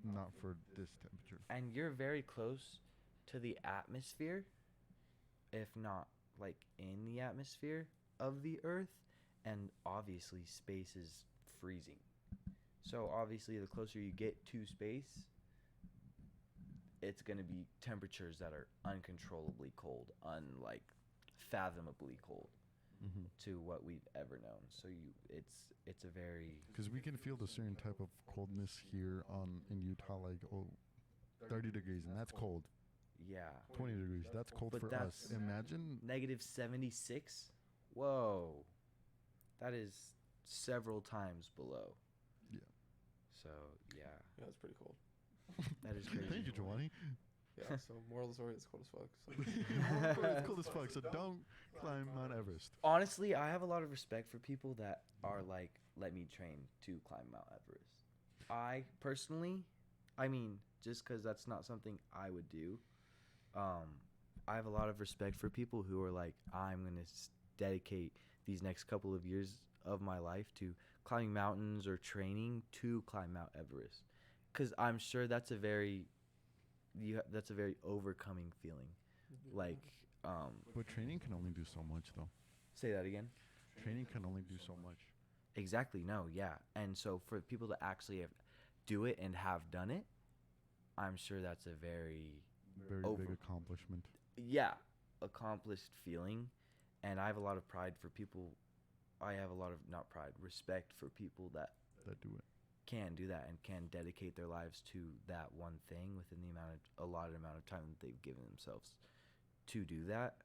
[SPEAKER 2] not for this temperature.
[SPEAKER 3] And you're very close to the atmosphere, if not like in the atmosphere of the Earth, and obviously space is freezing. So obviously the closer you get to space, it's going to be temperatures that are uncontrollably cold, fathomably cold
[SPEAKER 2] Mm-hmm.
[SPEAKER 3] to what we've ever known. So it's a very
[SPEAKER 2] Because we can feel the certain type of coldness here in Utah, like 30 degrees, and that's cold.
[SPEAKER 3] yeah.
[SPEAKER 2] 20 degrees, that's cold
[SPEAKER 3] But
[SPEAKER 2] for
[SPEAKER 3] that's-
[SPEAKER 2] us. Imagine,
[SPEAKER 3] Negative 76? Whoa. That is several times below.
[SPEAKER 2] Yeah.
[SPEAKER 3] So, yeah.
[SPEAKER 1] Yeah, it's pretty cold.
[SPEAKER 3] That is crazy.
[SPEAKER 2] thank you, Jovanny.
[SPEAKER 1] Yeah. So moral of the story, it's cold as fuck. So.
[SPEAKER 2] It's cold as fuck, so don't climb Mount Everest.
[SPEAKER 3] Honestly, I have a lot of respect for people that are like, let me train to climb Mount Everest. I personally, just because that's not something I would do, I have a lot of respect for people who are like, I'm going to dedicate these next couple of years of my life to climbing mountains or training to climb Mount Everest. Because I'm sure that's a very overcoming feeling. Like,
[SPEAKER 2] But training can only do so much, though.
[SPEAKER 3] say that again.
[SPEAKER 2] Training can only do so much.
[SPEAKER 3] Exactly. No. Yeah. And so for people to actually do it and have done it, I'm sure that's a very
[SPEAKER 2] Very
[SPEAKER 3] Over.
[SPEAKER 2] big accomplishment.
[SPEAKER 3] accomplished feeling. And I have a lot of pride for people. I have a lot of not pride, respect for people that
[SPEAKER 2] That do it.
[SPEAKER 3] can do that and can dedicate their lives to that one thing within the allotted amount of time that they've given themselves to do that,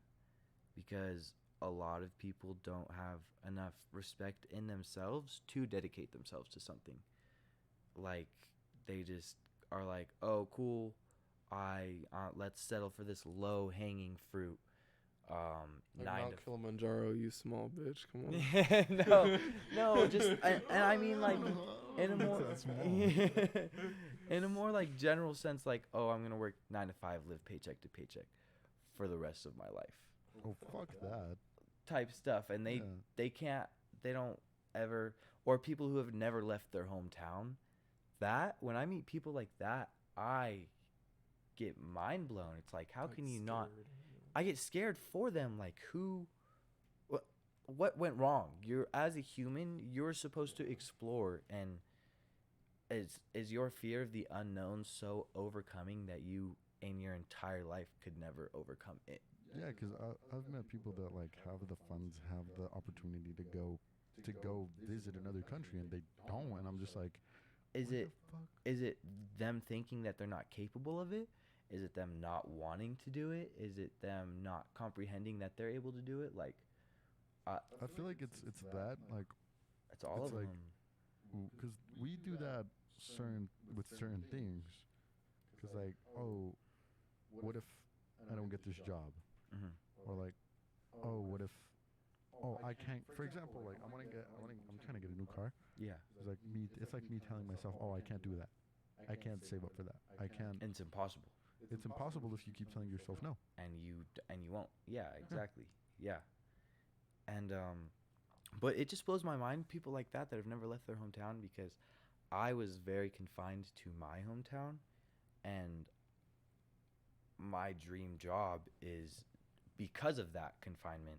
[SPEAKER 3] because a lot of people don't have enough respect in themselves to dedicate themselves to something. Like, they just are like, oh, cool, let's settle for this low hanging fruit.
[SPEAKER 1] Like
[SPEAKER 3] 9
[SPEAKER 1] Mount
[SPEAKER 3] to
[SPEAKER 1] Kilimanjaro, you small bitch. Come on.
[SPEAKER 3] no, just and I mean like in a more
[SPEAKER 2] That's small.
[SPEAKER 3] In a more like general sense, like, oh, I'm gonna work 9 to 5, live paycheck to paycheck for the rest of my life,
[SPEAKER 2] Oh, fuck that.
[SPEAKER 3] type stuff. And
[SPEAKER 2] Yeah.
[SPEAKER 3] they don't ever, or people who have never left their hometown. That when I meet people like that, I get mind blown. It's like, how
[SPEAKER 1] Like,
[SPEAKER 3] can you not?
[SPEAKER 1] scared,
[SPEAKER 3] I get scared for them. Like, what went wrong? You're as a human, you're supposed to explore, and is your fear of the unknown so overcoming that you in your entire life could never overcome it?
[SPEAKER 2] Yeah, because I've met people that like have the funds, have the opportunity to go visit another country, and they don't. And I'm just like,
[SPEAKER 3] Is
[SPEAKER 2] what
[SPEAKER 3] it
[SPEAKER 2] the fuck?
[SPEAKER 3] is it them thinking that they're not capable of it? Is it them not wanting to do it? Is it them not comprehending that they're able to do it? Like,
[SPEAKER 2] I feel like it's that like
[SPEAKER 3] it's all
[SPEAKER 2] it's
[SPEAKER 3] of
[SPEAKER 2] like
[SPEAKER 3] them.
[SPEAKER 2] because we do that certain with certain things. Because like, oh, what if I don't get this job?
[SPEAKER 3] Hmm.
[SPEAKER 2] Or like, oh, what if, oh, I can't. For example, like I'm trying to get a new car.
[SPEAKER 3] Yeah,
[SPEAKER 2] It's like me telling myself, oh, I can't do that. I can't save up for that. I can't.
[SPEAKER 3] and it's impossible,
[SPEAKER 2] It's impossible if you keep telling yourself no.
[SPEAKER 3] and you won't. Yeah, exactly. Yeah, and but it just blows my mind, people like that have never left their hometown, because I was very confined to my hometown, and my dream job is, because of that confinement,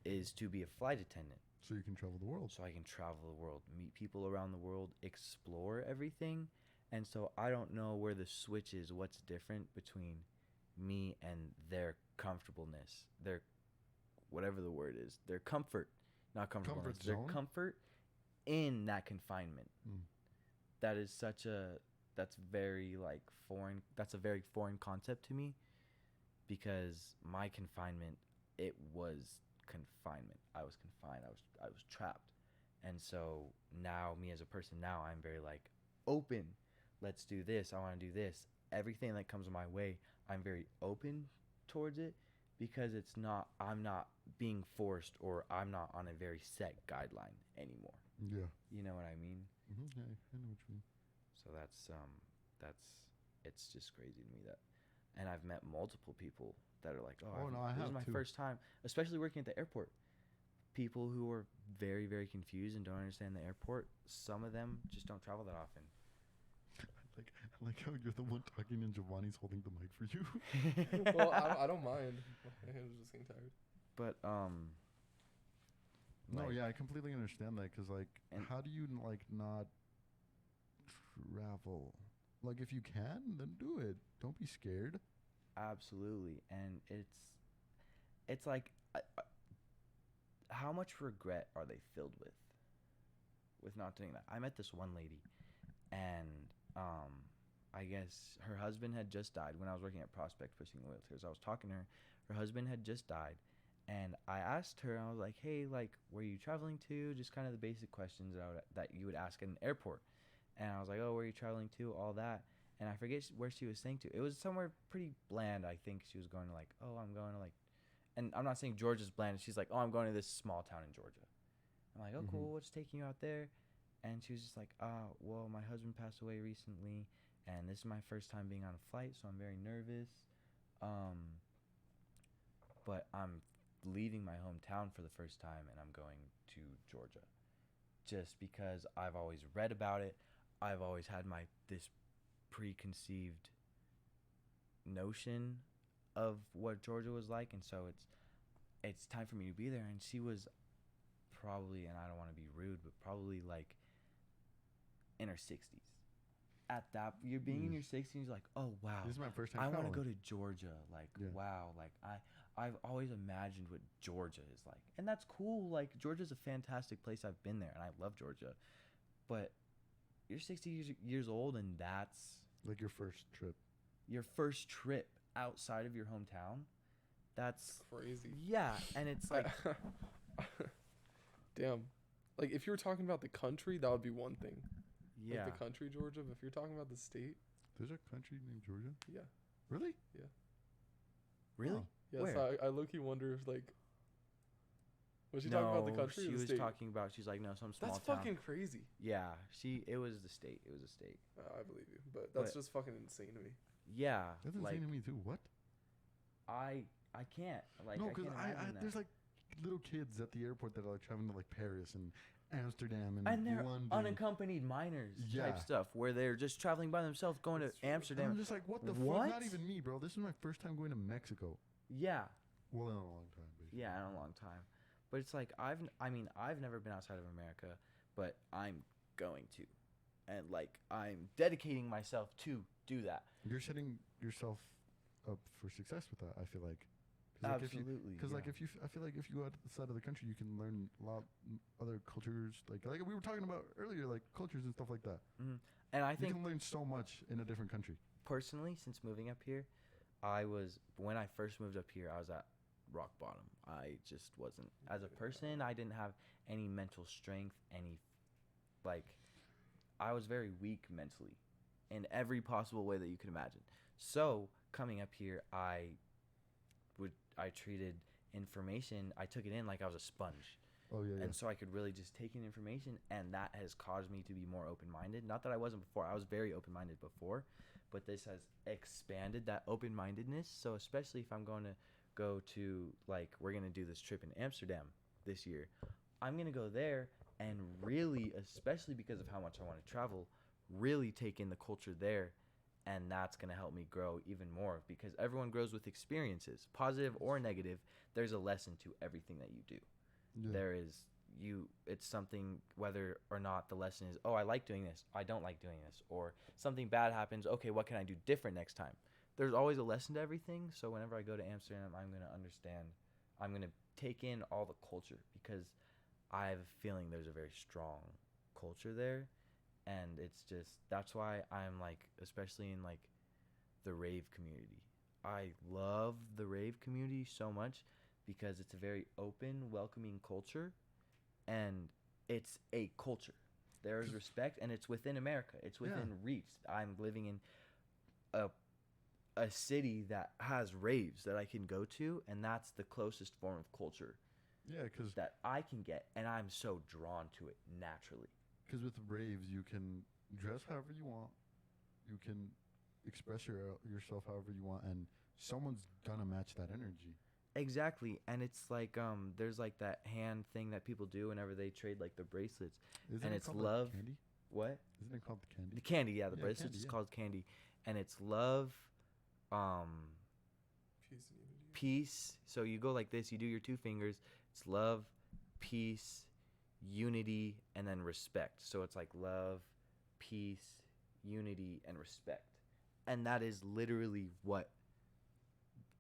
[SPEAKER 3] is to be a flight attendant,
[SPEAKER 2] So you can travel the world.
[SPEAKER 3] so I can travel the world, meet people around the world, explore everything. And so I don't know where the switch is, what's different between me and their comfortableness, their whatever the word is, their comfort, not comfortableness,
[SPEAKER 2] Comfort
[SPEAKER 3] their
[SPEAKER 2] zone?
[SPEAKER 3] comfort in that confinement.
[SPEAKER 2] Mm.
[SPEAKER 3] That is that's very like foreign. That's a very foreign concept to me, because my confinement, it was confinement. I was confined. I was trapped. And so now, me as a person now, I'm very like open. Let's do this. I want to do this. Everything that comes my way, I'm very open towards it, because I'm not being forced, or I'm not on a very set guideline anymore.
[SPEAKER 2] Yeah.
[SPEAKER 3] You know what I mean?
[SPEAKER 2] Yeah, I know what you mean.
[SPEAKER 3] So it's just crazy to me that, and I've met multiple people that are like,
[SPEAKER 2] Oh, no, I
[SPEAKER 3] this is
[SPEAKER 2] have
[SPEAKER 3] my
[SPEAKER 2] too.
[SPEAKER 3] first time, especially working at the airport. People who are very, very confused and don't understand the airport. Some of them just don't travel that often.
[SPEAKER 2] I like how you're the one talking and Giovanni's holding the mic for you.
[SPEAKER 1] Well, I don't mind. I was just getting tired.
[SPEAKER 3] But
[SPEAKER 2] No,
[SPEAKER 3] like,
[SPEAKER 2] yeah, I completely understand that. Because like,
[SPEAKER 3] And-
[SPEAKER 2] how do you like not travel? Like, if you can, then do it. Don't be scared.
[SPEAKER 3] absolutely, and it's like, how much regret are they filled with not doing that? I met this one lady, and I guess her husband had just died when I was working at Prospect pushing the wheelchairs. I was talking to her. Her husband had just died, and I asked her. I was like, "Hey, like, where are you traveling to?" Just kind of the basic questions that you would ask at an airport. And I was like, "Oh, where are you traveling to?" All that. And I forget where she was saying to. It was somewhere pretty bland. I think she was going to like, "Oh, I'm going to like," and I'm not saying Georgia's bland. She's like, "Oh, I'm going to this small town in Georgia." I'm like, "Oh, cool. What's taking you out there?" And she was just like, well, my husband passed away recently, and this is my first time being on a flight, so I'm very nervous. But I'm leaving my hometown for the first time, and I'm going to Georgia, just because I've always read about it. I've always had this preconceived notion of what Georgia was like, and so it's time for me to be there. And she was probably, and I don't want to be rude, but probably like in her 60s. At that, you're being in your 60s, you're like, oh wow,
[SPEAKER 2] This is my first time.
[SPEAKER 3] I want to
[SPEAKER 2] traveling.
[SPEAKER 3] go to Georgia. Like,
[SPEAKER 2] Yeah.
[SPEAKER 3] wow, like I've always imagined what Georgia is like, and that's cool. Like, Georgia's a fantastic place. I've been there, and I love Georgia. But you're 60 years old, and that's
[SPEAKER 2] Like your first trip.
[SPEAKER 3] your first trip outside of your hometown. That's
[SPEAKER 1] Crazy.
[SPEAKER 3] yeah, and it's like,
[SPEAKER 1] Damn. Like, if you were talking about the country, that would be one thing.
[SPEAKER 3] yeah,
[SPEAKER 1] Like the country, Georgia. But if you're talking about the state,
[SPEAKER 2] There's a country named Georgia.
[SPEAKER 1] yeah.
[SPEAKER 2] Really?
[SPEAKER 3] really.
[SPEAKER 2] Oh.
[SPEAKER 1] Yeah,
[SPEAKER 3] Where?
[SPEAKER 1] so I low-key wonder if, like, Was she talking about the
[SPEAKER 3] No,
[SPEAKER 1] country
[SPEAKER 3] she
[SPEAKER 1] or the
[SPEAKER 3] was
[SPEAKER 1] state?
[SPEAKER 3] talking about. She's like, no, some small
[SPEAKER 1] That's
[SPEAKER 3] town.
[SPEAKER 1] fucking crazy.
[SPEAKER 3] Yeah, it was the state. It was a state.
[SPEAKER 1] I believe you, but that's
[SPEAKER 3] But-
[SPEAKER 1] just fucking insane to me.
[SPEAKER 3] Yeah,
[SPEAKER 2] That's
[SPEAKER 3] like
[SPEAKER 2] insane to me too. What?
[SPEAKER 3] I can't like
[SPEAKER 2] No,
[SPEAKER 3] I
[SPEAKER 2] because
[SPEAKER 3] can't imagine that.
[SPEAKER 2] there's like little kids at the airport that are like traveling to like Paris and Amsterdam
[SPEAKER 3] And they're
[SPEAKER 2] London.
[SPEAKER 3] unaccompanied minors
[SPEAKER 2] Yeah.
[SPEAKER 3] type stuff where they're just traveling by themselves going
[SPEAKER 1] That's
[SPEAKER 3] to
[SPEAKER 1] true.
[SPEAKER 2] And
[SPEAKER 3] Amsterdam.
[SPEAKER 2] I'm just like, what the
[SPEAKER 3] What?
[SPEAKER 2] fuck? Not even me, bro. This is my first time going to Mexico.
[SPEAKER 3] Yeah,
[SPEAKER 2] Well, in a long time, basically.
[SPEAKER 3] yeah, in a long time. But it's like I've never been outside of America, but I'm going to, and like I'm dedicating myself to do that.
[SPEAKER 2] You're setting yourself up for success with that. I feel like.
[SPEAKER 3] Absolutely.
[SPEAKER 2] Because like if you, I feel like if you go outside of the country, you can learn a lot other cultures. Like we were talking about earlier, like cultures and stuff like that.
[SPEAKER 3] And I
[SPEAKER 2] You
[SPEAKER 3] think
[SPEAKER 2] can learn so much in a different country.
[SPEAKER 3] personally, since moving up here, when I first moved up here, I was at rock bottom. I just wasn't, as a person, I didn't have any mental strength, I was very weak mentally in every possible way that you could imagine. So coming up here, I treated information, I took it in like I was a sponge.
[SPEAKER 2] Oh yeah.
[SPEAKER 3] And so I could really just take in information, and that has caused me to be more open-minded. Not that I wasn't before. I was very open-minded before, but this has expanded that open-mindedness. So especially if I'm going to go to, like, we're going to do this trip in Amsterdam this year. I'm going to go there and really, especially because of how much I want to travel, really take in the culture there. And that's going to help me grow even more, because everyone grows with experiences, positive or negative. There's a lesson to everything that you do.
[SPEAKER 2] Yeah.
[SPEAKER 3] It's something, whether or not the lesson is, oh, I like doing this, I don't like doing this, or something bad happens, okay, what can I do different next time? There's always a lesson to everything. So whenever I go to Amsterdam, I'm going to understand, I'm going to take in all the culture, because I have a feeling there's a very strong culture there. And it's just, that's why I'm like, especially in like the rave community, I love the rave community so much, because it's a very open, welcoming culture, and it's a culture. There is respect, and it's within America. It's within reach. I'm living in a city that has raves that I can go to, and that's the closest form of culture that I can get, and I'm so drawn to it naturally.
[SPEAKER 2] Because with raves, you can dress however you want, you can express yourself however you want, and someone's gonna match that energy.
[SPEAKER 3] Exactly. And it's like there's like that hand thing that people do whenever they trade like the bracelets.
[SPEAKER 2] Isn't
[SPEAKER 3] And
[SPEAKER 2] it
[SPEAKER 3] it's
[SPEAKER 2] called
[SPEAKER 3] love.
[SPEAKER 2] Like candy?
[SPEAKER 3] What?
[SPEAKER 2] Isn't it called the candy?
[SPEAKER 3] The candy, yeah, the
[SPEAKER 2] Yeah,
[SPEAKER 3] bracelet
[SPEAKER 2] candy,
[SPEAKER 3] is
[SPEAKER 2] yeah.
[SPEAKER 3] called candy. And it's love,
[SPEAKER 1] Peace and unity.
[SPEAKER 3] peace. So you go like this, you do your two fingers. It's love, peace, unity, and then respect. So it's like love, peace, unity, and respect. And that is literally what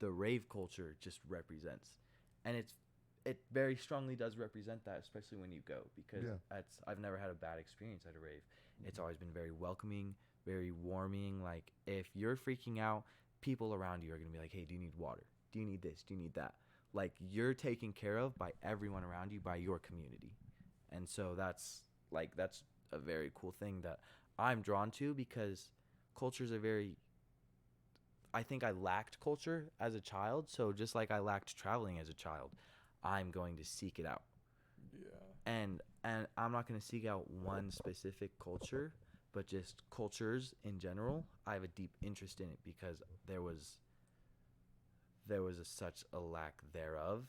[SPEAKER 3] the rave culture just represents. And it very strongly does represent that, especially when you go, because I've never had a bad experience at a rave. It's always been very welcoming, very warming. Like, if you're freaking out, people around you are going to be like, hey, do you need water? Do you need this? Do you need that? Like, you're taken care of by everyone around you, by your community. And so that's a very cool thing that I'm drawn to, because cultures are very, I think I lacked culture as a child. So just like I lacked traveling as a child, I'm going to seek it out.
[SPEAKER 1] Yeah.
[SPEAKER 3] And I'm not going to seek out one specific culture, but just cultures in general. I have a deep interest in it, because there was such a lack thereof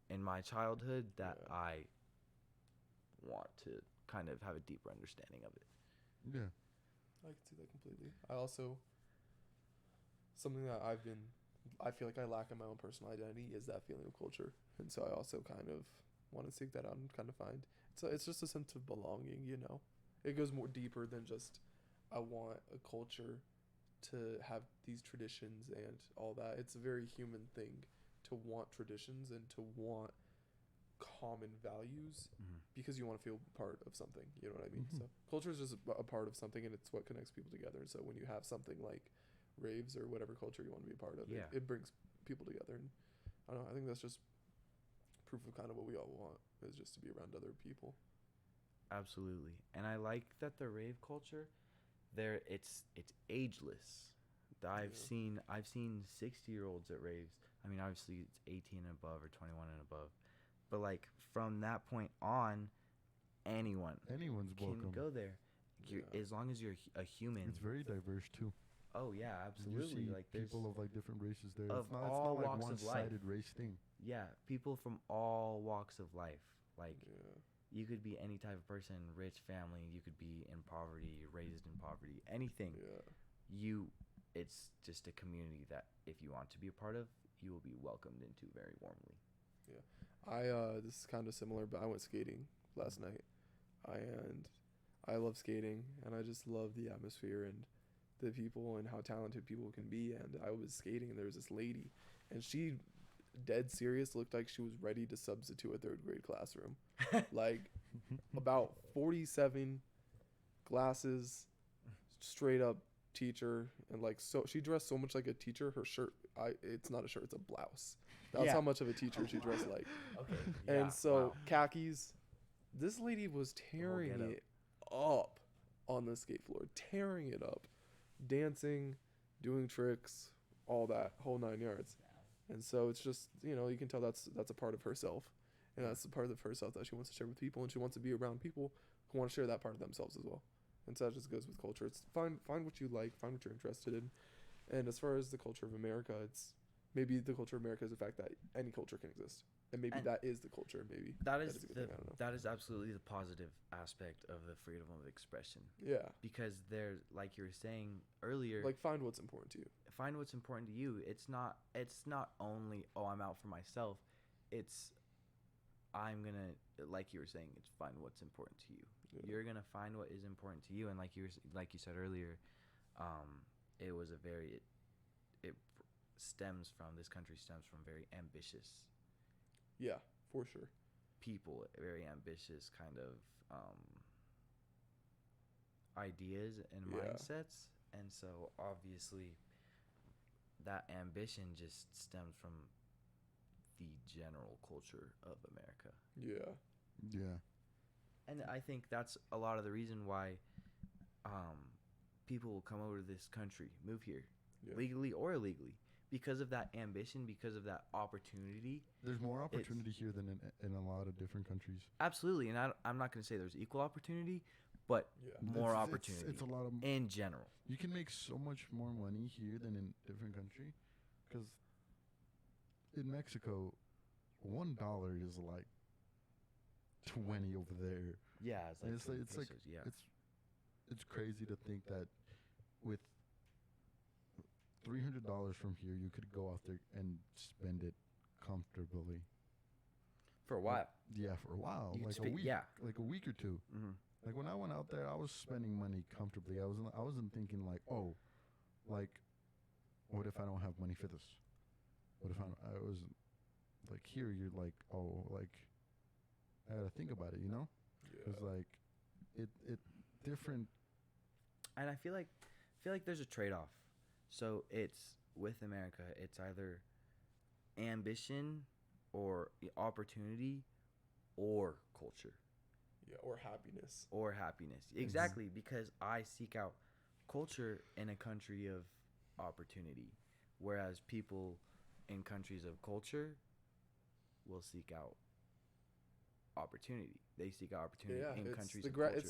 [SPEAKER 3] in my childhood that I want to kind of have a deeper understanding of it.
[SPEAKER 2] Yeah.
[SPEAKER 1] I can see that completely. I also, something that I feel like I lack in my own personal identity is that feeling of culture. And so I also kind of want to seek that out and kind of find, it's just a sense of belonging, you know? It goes more deeper than just, I want a culture to have these traditions and all that. It's a very human thing to want traditions and to want common values, because you want to feel part of something, you know what I mean? So culture is just a part of something, and it's what connects people together. And so when you have something like raves or whatever culture you want to be a part of, it brings people together. And I don't know, I think that's just proof of kind of what we all want, is just to be around other people.
[SPEAKER 3] Absolutely. And I like that the rave culture there, it's ageless. I've seen 60-year-olds at raves. I mean, obviously it's 18 and above or 21 and above, But like from that point on,
[SPEAKER 2] Anyone's
[SPEAKER 3] can
[SPEAKER 2] welcome.
[SPEAKER 3] go there. As long as you're a human.
[SPEAKER 2] It's very diverse too.
[SPEAKER 3] Oh yeah,
[SPEAKER 2] You
[SPEAKER 3] absolutely.
[SPEAKER 2] see
[SPEAKER 3] Like there's
[SPEAKER 2] people of like different races there.
[SPEAKER 3] of
[SPEAKER 2] It's not
[SPEAKER 3] all
[SPEAKER 2] like
[SPEAKER 3] walks of life.
[SPEAKER 2] one-sided race thing.
[SPEAKER 3] Yeah, people from all walks of life. Like
[SPEAKER 1] Yeah.
[SPEAKER 3] you could be any type of person, rich family. You could be in poverty, raised in poverty, anything.
[SPEAKER 1] Yeah.
[SPEAKER 3] It's just a community that if you want to be a part of, you will be welcomed into very warmly.
[SPEAKER 1] This is kind of similar, but I went skating last night. And I love skating, and I just love the atmosphere and the people and how talented people can be. And I was skating, and there was this lady, and she, dead serious, looked like she was ready to substitute a third grade classroom. Like about 47, glasses, straight up teacher, and like so she dressed so much like a teacher. Her shirt, it's not a shirt, it's a blouse. That's
[SPEAKER 3] Yeah.
[SPEAKER 1] how much of a teacher she dressed like.
[SPEAKER 3] Okay.
[SPEAKER 1] And so khakis. This lady was tearing
[SPEAKER 3] getup.
[SPEAKER 1] it up on the skate floor, tearing it up, dancing, doing tricks, all that whole 9 yards. And so it's just, you can tell that's a part of herself, and that's the part of herself that she wants to share with people, and she wants to be around people who want to share that part of themselves as well. And so that just goes with culture. It's find what you like, find what you're interested in. And as far as the culture of America, it's maybe the culture of America is the fact that any culture can exist. And maybe that is the culture. Maybe
[SPEAKER 3] that is
[SPEAKER 1] a good thing, I don't know.
[SPEAKER 3] that is absolutely the positive aspect of the freedom of expression.
[SPEAKER 1] Yeah.
[SPEAKER 3] Because there's, like you were saying earlier,
[SPEAKER 1] Like find what's important to you.
[SPEAKER 3] find what's important to you. It's not only, oh, I'm out for myself. It's I'm gonna, like you were saying, it's find what's important to you.
[SPEAKER 1] Yeah.
[SPEAKER 3] You're gonna find what is important to you, and like you said earlier, it was it this country stems from very ambitious
[SPEAKER 1] Yeah, for sure.
[SPEAKER 3] people, very ambitious kind of ideas and
[SPEAKER 1] Yeah.
[SPEAKER 3] mindsets, and so obviously that ambition just stems from the general culture of America.
[SPEAKER 1] Yeah.
[SPEAKER 2] Yeah.
[SPEAKER 3] And I think that's a lot of the reason why people will come over to this country, move here,
[SPEAKER 1] Yeah.
[SPEAKER 3] legally or illegally, because of that ambition, because of that opportunity.
[SPEAKER 2] There's more opportunity here than in a lot of different countries.
[SPEAKER 3] Absolutely, and I'm not going to say there's equal opportunity, but
[SPEAKER 1] Yeah.
[SPEAKER 3] more
[SPEAKER 2] It's-
[SPEAKER 3] opportunity
[SPEAKER 2] It's a lot of.
[SPEAKER 3] in general.
[SPEAKER 2] You can make so much more money here than in different country, because in Mexico, $1 is like 20 over there.
[SPEAKER 3] Yeah, it's like,
[SPEAKER 2] And it's like
[SPEAKER 3] 20
[SPEAKER 2] it's like
[SPEAKER 3] pesos, yeah.
[SPEAKER 2] it's crazy to think that with $300 from here, you could go out there and spend it comfortably.
[SPEAKER 3] For a while.
[SPEAKER 2] Yeah, for a while,
[SPEAKER 3] You could
[SPEAKER 2] like a
[SPEAKER 3] speak-
[SPEAKER 2] week,
[SPEAKER 3] yeah.
[SPEAKER 2] like a week or two.
[SPEAKER 3] Mm-hmm.
[SPEAKER 2] Like when I went out there, I was spending money comfortably. I wasn't thinking like, oh, like, what if I don't have money for this? What if I was like here? You're like, oh, like, I gotta think about it,
[SPEAKER 1] Yeah.
[SPEAKER 2] Because like, it different.
[SPEAKER 3] And I feel like there's a trade-off. So it's with America, it's either ambition or opportunity or culture
[SPEAKER 1] Yeah. Or happiness.
[SPEAKER 3] or happiness. Exactly, because I seek out culture in a country of opportunity, whereas people in countries of culture will seek out opportunity. They seek out opportunity
[SPEAKER 1] Yeah.
[SPEAKER 3] in
[SPEAKER 1] It's
[SPEAKER 3] countries
[SPEAKER 1] the
[SPEAKER 3] of
[SPEAKER 1] grass.
[SPEAKER 3] culture.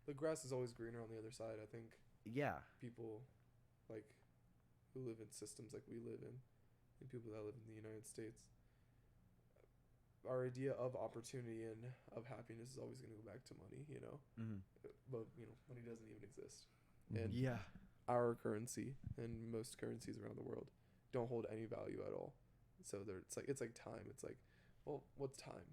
[SPEAKER 1] The grass is always greener on the other side. I think
[SPEAKER 3] Yeah.
[SPEAKER 1] people like who live in systems like we live in, and people that live in the United States, our idea of opportunity and of happiness is always going to go back to money,
[SPEAKER 3] Mm-hmm.
[SPEAKER 1] But money doesn't even exist.
[SPEAKER 2] Mhm.
[SPEAKER 1] And
[SPEAKER 3] Yeah.
[SPEAKER 1] our currency and most currencies around the world don't hold any value at all. So it's like time. It's like, well, what's time?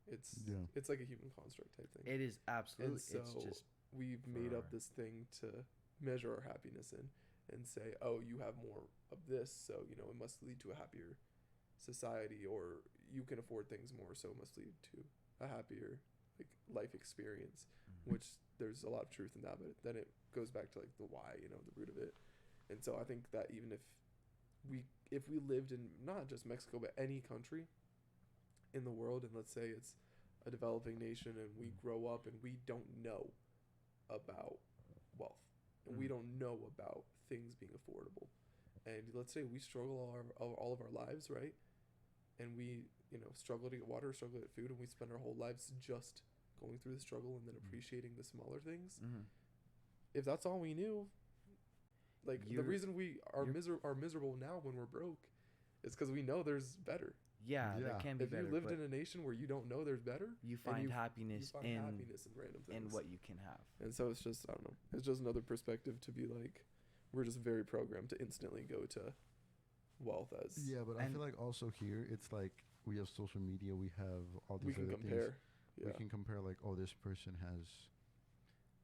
[SPEAKER 1] It's like a human construct type thing.
[SPEAKER 3] It is absolutely.
[SPEAKER 1] And so
[SPEAKER 3] it's just
[SPEAKER 1] we've made up
[SPEAKER 3] for-
[SPEAKER 1] this thing to measure our happiness in, and say, oh, you have more of this, so it must lead to a happier society, or you can afford things more, so it must lead to a happier life experience.
[SPEAKER 3] Mhm.
[SPEAKER 1] Which there's a lot of truth in that, but then it goes back to the why, the root of it. And so I think that even if we lived in not just Mexico but any country in the world, and let's say it's a developing nation, and we grow up and we don't know about wealth, and we don't know about things being affordable, and let's say we struggle all of our lives, right? And we struggle to get water, struggle to get food, and we spend our whole lives just going through the struggle and then appreciating the smaller things.
[SPEAKER 3] Mm-hmm.
[SPEAKER 1] If that's all we knew, like the
[SPEAKER 3] You're-
[SPEAKER 1] reason we are
[SPEAKER 3] you're-
[SPEAKER 1] miserable now when we're broke is because we know there's better.
[SPEAKER 3] Yeah,
[SPEAKER 2] Yeah.
[SPEAKER 3] there can be
[SPEAKER 1] If
[SPEAKER 3] better.
[SPEAKER 1] you lived
[SPEAKER 3] but
[SPEAKER 1] in a nation where you don't know there's better,
[SPEAKER 3] you
[SPEAKER 1] and
[SPEAKER 3] find
[SPEAKER 1] you
[SPEAKER 3] happiness
[SPEAKER 1] find
[SPEAKER 3] in
[SPEAKER 1] happiness in random things.
[SPEAKER 3] in what you can have.
[SPEAKER 1] And so it's just, I don't know, it's just another perspective to be like, we're just very programmed to instantly go to wealth as
[SPEAKER 2] Yeah, but I
[SPEAKER 3] And-
[SPEAKER 2] feel like also here it's like we have social media, we have all
[SPEAKER 1] we
[SPEAKER 2] these
[SPEAKER 1] can
[SPEAKER 2] other
[SPEAKER 1] compare.
[SPEAKER 2] things.
[SPEAKER 1] Yeah.
[SPEAKER 2] We can compare like, oh, this person has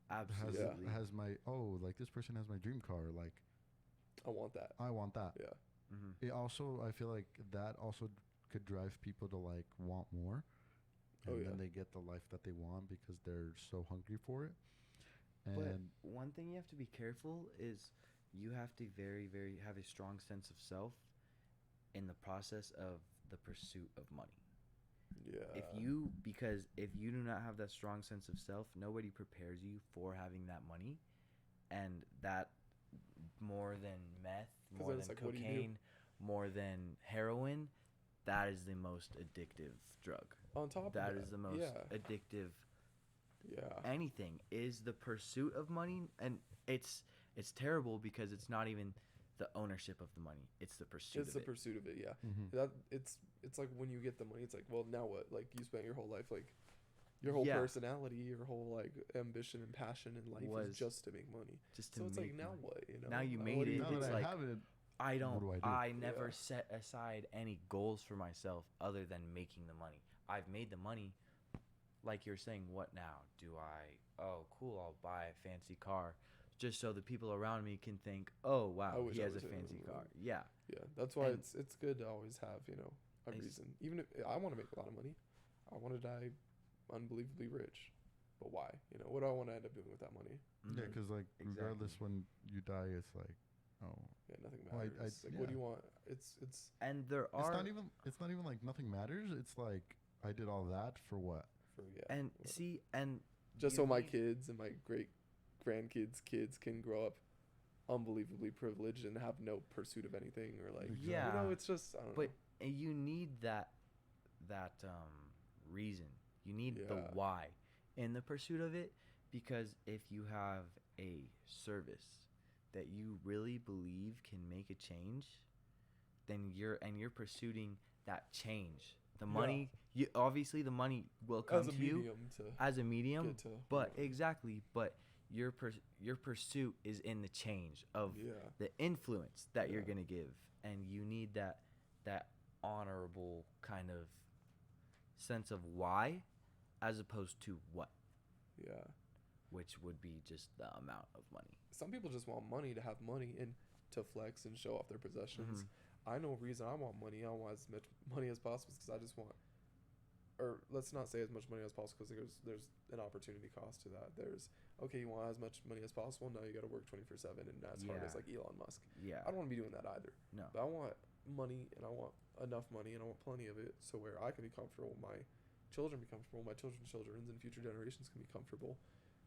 [SPEAKER 3] Absolutely.
[SPEAKER 2] has my like this person has my dream car. Like
[SPEAKER 1] I want that.
[SPEAKER 2] I want that.
[SPEAKER 1] Yeah.
[SPEAKER 3] Mm-hmm.
[SPEAKER 2] It also, I feel like that also could drive people to like want more,
[SPEAKER 1] Oh,
[SPEAKER 2] and
[SPEAKER 1] yeah.
[SPEAKER 2] then they get the life that they want because they're so hungry for it. And
[SPEAKER 3] But one thing you have to be careful is you have to very have a strong sense of self in the process of the pursuit of money.
[SPEAKER 1] Yeah.
[SPEAKER 3] Because if you do not have that strong sense of self, nobody prepares you for having that money, and that more than meth,
[SPEAKER 1] 'Cause
[SPEAKER 3] more
[SPEAKER 1] then
[SPEAKER 3] than
[SPEAKER 1] it's like, what do you do?
[SPEAKER 3] cocaine, more than heroin, that is the most addictive drug.
[SPEAKER 1] On top
[SPEAKER 3] That
[SPEAKER 1] of that,
[SPEAKER 3] is the most
[SPEAKER 1] yeah.
[SPEAKER 3] addictive
[SPEAKER 1] Yeah.
[SPEAKER 3] anything is the pursuit of money, and it's terrible because it's not even the ownership of the money, it's the pursuit
[SPEAKER 1] It's
[SPEAKER 3] of
[SPEAKER 1] the
[SPEAKER 3] it.
[SPEAKER 1] pursuit of it, yeah.
[SPEAKER 2] Mhm.
[SPEAKER 1] That it's like when you get the money, it's like, well, now what? Like you spent your whole life, like your whole
[SPEAKER 3] Yeah.
[SPEAKER 1] personality, your whole like ambition and passion in life
[SPEAKER 3] Was
[SPEAKER 1] is just to make money.
[SPEAKER 3] Just to
[SPEAKER 1] So it's like,
[SPEAKER 3] make
[SPEAKER 1] now
[SPEAKER 3] money.
[SPEAKER 1] what? You know.
[SPEAKER 3] Now you
[SPEAKER 1] What
[SPEAKER 3] made
[SPEAKER 1] do
[SPEAKER 3] it,
[SPEAKER 1] you
[SPEAKER 2] now
[SPEAKER 1] do?
[SPEAKER 3] it's
[SPEAKER 2] that
[SPEAKER 3] like
[SPEAKER 2] I have it,
[SPEAKER 3] I don't
[SPEAKER 2] do I do?
[SPEAKER 3] I never
[SPEAKER 1] Yeah.
[SPEAKER 3] set aside any goals for myself other than making the money. I've made the money. Like you're saying, what now? Do I, oh cool, I'll buy a fancy car just so the people around me can think, oh
[SPEAKER 1] I
[SPEAKER 3] wow,
[SPEAKER 1] wish
[SPEAKER 3] he
[SPEAKER 1] I
[SPEAKER 3] has a
[SPEAKER 1] was him.
[SPEAKER 3] fancy car. Yeah.
[SPEAKER 1] Yeah, that's why
[SPEAKER 3] And-
[SPEAKER 1] it's good to always have a
[SPEAKER 3] Ex-
[SPEAKER 1] reason. Even if I want to make a lot of money, I want to die unbelievably rich, but why? What do I want to end up doing with that money?
[SPEAKER 2] Yeah,
[SPEAKER 3] Mhm.
[SPEAKER 2] because like regardless
[SPEAKER 3] Exactly.
[SPEAKER 2] when you die, it's like, oh,
[SPEAKER 1] Yeah, nothing
[SPEAKER 2] Well,
[SPEAKER 1] matters. Like, what do you want? It's
[SPEAKER 3] And there
[SPEAKER 2] it's
[SPEAKER 3] are
[SPEAKER 2] not even like nothing matters. It's like I did all that for what?
[SPEAKER 1] for
[SPEAKER 3] and
[SPEAKER 1] whatever.
[SPEAKER 3] see and
[SPEAKER 1] Just
[SPEAKER 3] you
[SPEAKER 1] so my
[SPEAKER 3] need-
[SPEAKER 1] kids and my great grandkids' kids can grow up unbelievably privileged and have no pursuit of anything or like
[SPEAKER 3] Yeah.
[SPEAKER 1] it's just I don't
[SPEAKER 3] But
[SPEAKER 1] know.
[SPEAKER 3] you need that reason. You need the
[SPEAKER 1] Yeah.
[SPEAKER 3] why in the pursuit of it, because if you have a service that you really believe can make a change, then you're pursuing that change. The
[SPEAKER 1] Yeah.
[SPEAKER 3] money, you obviously the money will come
[SPEAKER 1] As a
[SPEAKER 3] to you
[SPEAKER 1] medium to
[SPEAKER 3] as a medium,
[SPEAKER 1] get to
[SPEAKER 3] but exactly, but your pursuit is in the change of
[SPEAKER 1] yeah.
[SPEAKER 3] the influence that you're
[SPEAKER 1] Yeah.
[SPEAKER 3] gonna give, and you need that honorable kind of sense of why, as opposed to what,
[SPEAKER 1] Yeah.
[SPEAKER 3] which would be just the amount of money.
[SPEAKER 1] Some people just want money to have money and to flex and show off their possessions. I know a reason I want money. I want as much money as possible because I just want, or let's not say as much money as possible because there's an opportunity cost to that. There's, okay, you want as much money as possible. Now you got to work 24/7 and as hard as
[SPEAKER 3] Yeah.
[SPEAKER 1] like Elon Musk.
[SPEAKER 3] Yeah.
[SPEAKER 1] I don't want to be doing that either.
[SPEAKER 3] No.
[SPEAKER 1] But I want money and I want enough money and I want plenty of it so where I can be comfortable, my children be comfortable, my children's children and future generations can be comfortable.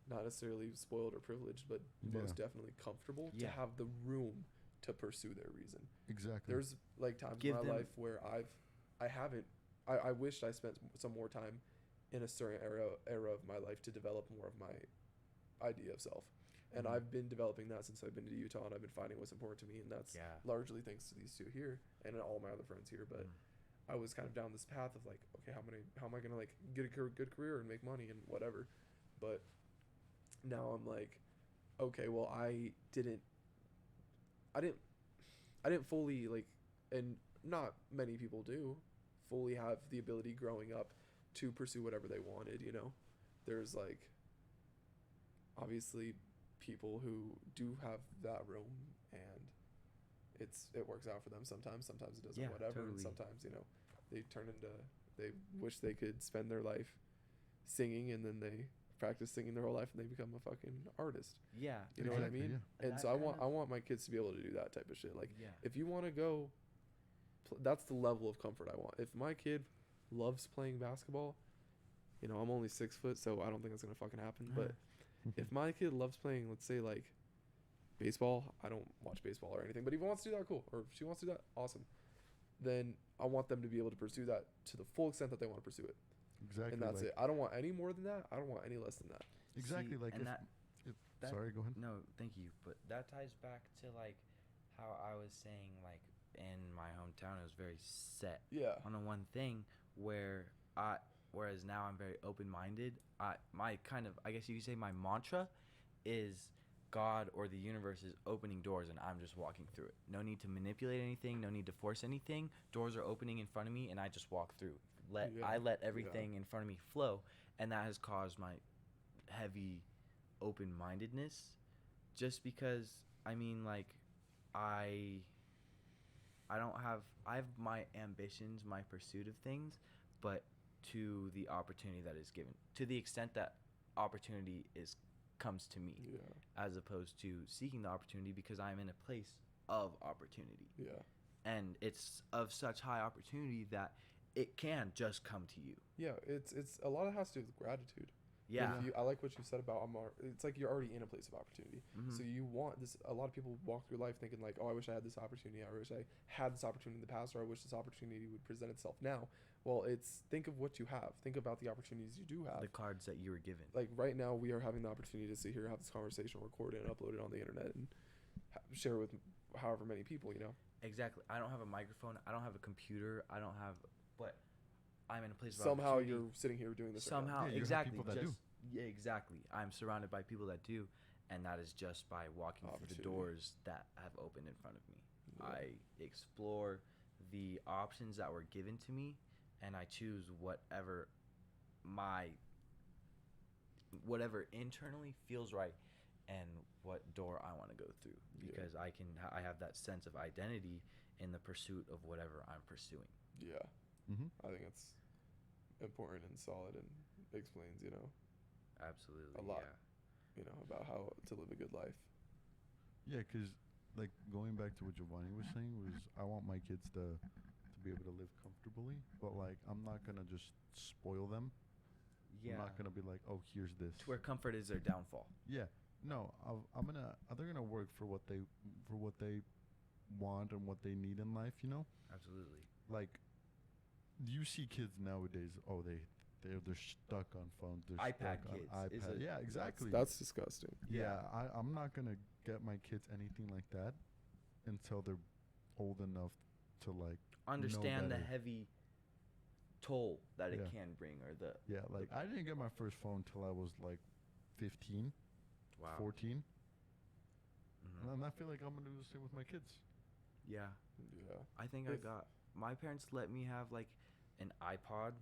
[SPEAKER 1] Not necessarily spoiled or privileged, but most definitely comfortable to
[SPEAKER 3] Yeah.
[SPEAKER 1] have the room to pursue their reason.
[SPEAKER 2] Exactly.
[SPEAKER 1] There's like times
[SPEAKER 3] Give
[SPEAKER 1] in my
[SPEAKER 3] them-
[SPEAKER 1] life where I wished I spent some more time in a certain era of my life to develop more of my idea of self. And
[SPEAKER 3] Mhm.
[SPEAKER 1] I've been developing that since I've been to Utah, and I've been finding what's important to me, and that's
[SPEAKER 3] Yeah.
[SPEAKER 1] largely thanks to these two here and all my other friends here. But
[SPEAKER 3] Mhm.
[SPEAKER 1] I was kind of down this path of like, okay, how am I gonna like get a good career and make money and whatever. But now I'm like, okay, well I didn't fully like, and not many people do fully have the ability growing up to pursue whatever they wanted. There's like obviously people who do have that room and it works out for them sometimes it doesn't,
[SPEAKER 3] Yeah,
[SPEAKER 1] whatever. And
[SPEAKER 3] totally.
[SPEAKER 1] sometimes they wish they could spend their life singing and then they practice singing their whole life and they become a fucking artist.
[SPEAKER 3] Yeah.
[SPEAKER 1] You know what I
[SPEAKER 2] Exactly,
[SPEAKER 1] mean?
[SPEAKER 2] yeah.
[SPEAKER 3] And
[SPEAKER 1] And
[SPEAKER 3] that
[SPEAKER 1] so I
[SPEAKER 3] kind
[SPEAKER 1] want
[SPEAKER 3] of-
[SPEAKER 1] I want my kids to be able to do that type of shit. Like
[SPEAKER 3] Yeah.
[SPEAKER 1] if you want to go that's the level of comfort I want. If my kid loves playing basketball, I'm only 6 foot, so I don't think that's gonna fucking happen. But if my kid loves playing, let's say like baseball, I don't watch baseball or anything, but if he wants to do that, cool. Or if she wants to do that, awesome. then I want them to be able to pursue that to the full extent that they want to pursue it.
[SPEAKER 2] Exactly.
[SPEAKER 1] And that's
[SPEAKER 2] like,
[SPEAKER 1] it. I don't want any more than that. I don't want any less than that.
[SPEAKER 2] Exactly.
[SPEAKER 3] See,
[SPEAKER 2] Like
[SPEAKER 3] and
[SPEAKER 2] if
[SPEAKER 3] that-
[SPEAKER 2] sorry, go ahead.
[SPEAKER 3] No, thank you. But that ties back to like how I was saying, like in my hometown, it was very set
[SPEAKER 1] Yeah.
[SPEAKER 3] on a one thing whereas now I'm very open-minded. My kind of, I guess you could say, my mantra is God or the universe is opening doors and I'm just walking through it. No need to manipulate anything, no need to force anything. Doors are opening in front of me and I just walk through. I let everything in front of me flow, and that has caused my heavy open-mindedness, just because I mean, like, I have my ambitions, my pursuit of things, but to the opportunity that is given, to the extent that opportunity comes to me, as opposed to seeking the opportunity, because I'm in a place of opportunity.
[SPEAKER 1] Yeah.
[SPEAKER 3] And it's of such high opportunity that it can just come to you.
[SPEAKER 1] Yeah. It's a lot of it has to do with gratitude.
[SPEAKER 3] Yeah.
[SPEAKER 1] I like what you said about it's like you're already in a place of opportunity.
[SPEAKER 3] Mhm.
[SPEAKER 1] So you want this. A lot of people walk through life thinking like, oh, I wish I had this opportunity. I wish I had this opportunity in the past, or I wish this opportunity would present itself now. Well, think of what you have. Think about the opportunities you do have.
[SPEAKER 3] The cards that you were given.
[SPEAKER 1] Like right now, we are having the opportunity to sit here, have this conversation, record it, and upload it on the internet, and share it with however many people.
[SPEAKER 3] Exactly. I don't have a microphone. I don't have a computer. I don't have, but I'm in a place of
[SPEAKER 1] Somehow
[SPEAKER 3] opportunity.
[SPEAKER 1] you're sitting here doing this.
[SPEAKER 3] Somehow,
[SPEAKER 2] Yeah, you have
[SPEAKER 3] exactly.
[SPEAKER 2] people that do.
[SPEAKER 3] Yeah, exactly. I'm surrounded by people that do, and that is just by walking through the
[SPEAKER 1] Opportunity.
[SPEAKER 3] doors that have opened in front of me.
[SPEAKER 1] Yeah.
[SPEAKER 3] I explore the options that were given to me, and I choose whatever internally feels right, and what door I want to go through, because I have that sense of identity in the pursuit of whatever I'm pursuing.
[SPEAKER 1] Yeah.
[SPEAKER 2] Mm-hmm.
[SPEAKER 1] I think it's important and solid and explains,
[SPEAKER 3] Absolutely.
[SPEAKER 1] A lot.
[SPEAKER 3] Yeah.
[SPEAKER 1] About how to live a good life.
[SPEAKER 2] Yeah, because like going back to what Giovanni was saying was I want my kids to be able to live comfortably, but like I'm not gonna just spoil them.
[SPEAKER 3] Yeah.
[SPEAKER 2] I'm not gonna be like, oh, here's this.
[SPEAKER 3] To where comfort is their downfall.
[SPEAKER 2] Yeah. No, they're gonna work for what they want and what they need in life.
[SPEAKER 3] Absolutely.
[SPEAKER 2] Like you see kids nowadays. Oh, they're stuck on phones. They're
[SPEAKER 3] iPad
[SPEAKER 2] stuck
[SPEAKER 3] kids.
[SPEAKER 2] on
[SPEAKER 3] Is
[SPEAKER 2] iPad.
[SPEAKER 3] it-
[SPEAKER 2] Yeah, exactly.
[SPEAKER 1] That's disgusting.
[SPEAKER 2] Yeah, I'm not gonna get my kids anything like that until they're old enough to like
[SPEAKER 3] Understand the
[SPEAKER 2] better.
[SPEAKER 3] heavy toll that it
[SPEAKER 2] Yeah.
[SPEAKER 3] can bring, or the
[SPEAKER 2] Like I didn't get my first phone till I was like 15,
[SPEAKER 3] wow.
[SPEAKER 2] 14,
[SPEAKER 3] Mhm.
[SPEAKER 2] and I feel like I'm gonna do the same with my kids.
[SPEAKER 3] Yeah,
[SPEAKER 1] Yeah.
[SPEAKER 3] I think my parents let me have like an iPod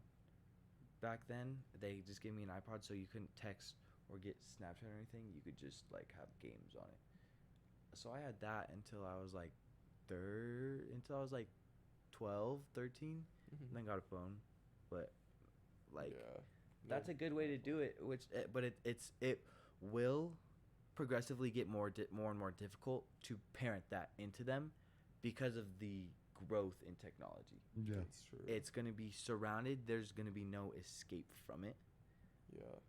[SPEAKER 3] back then. They just gave me an iPod so you couldn't text or get Snapchat or anything. You could just like have games on it. So I had that until I was like 12, 13,
[SPEAKER 1] Mhm.
[SPEAKER 3] and then got a phone. But like
[SPEAKER 1] Yeah.
[SPEAKER 3] that's a good way to do it, but it will progressively get more and more difficult to parent that into them because of the growth in technology.
[SPEAKER 2] Yeah,
[SPEAKER 1] That's true.
[SPEAKER 3] It's going to be surrounded. There's going to be no escape from it,
[SPEAKER 1] Yeah.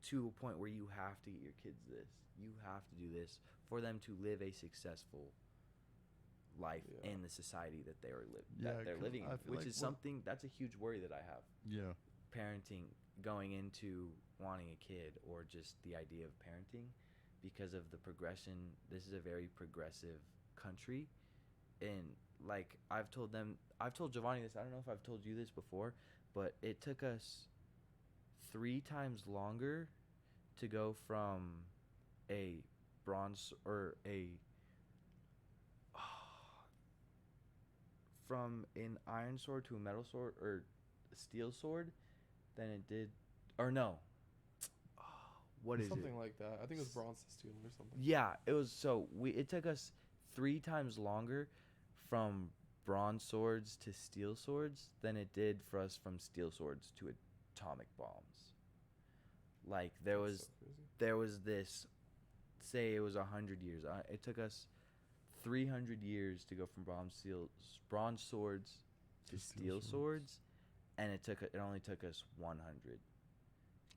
[SPEAKER 3] to a point where you have to get your kids this. You have to do this for them to live a successful life
[SPEAKER 1] Yeah.
[SPEAKER 3] in the society that they're
[SPEAKER 2] Yeah, 'cause
[SPEAKER 3] living in,
[SPEAKER 2] I feel
[SPEAKER 3] which
[SPEAKER 2] like
[SPEAKER 3] is something that's a huge worry that I have.
[SPEAKER 2] yeah,
[SPEAKER 3] Parenting, going into wanting a kid, or just the idea of parenting, because of the progression. This is a very progressive country, and like I've told Giovanni this. I don't know if I've told you this before, but it took us 3 times longer to go from a bronze or from an iron sword to a metal sword or a steel sword than it did, or no. What is
[SPEAKER 1] Something
[SPEAKER 3] it?
[SPEAKER 1] like that. I think it was bronze to steel or something.
[SPEAKER 3] Yeah, it was. So it took us 3 times longer from bronze swords to steel swords than it did for us from steel swords to atomic bombs. Like there
[SPEAKER 1] That's
[SPEAKER 3] was
[SPEAKER 1] so crazy.
[SPEAKER 3] there was this, say it was 100 years. It took us 300 years to go from bronze swords to steel swords, and it only took us 100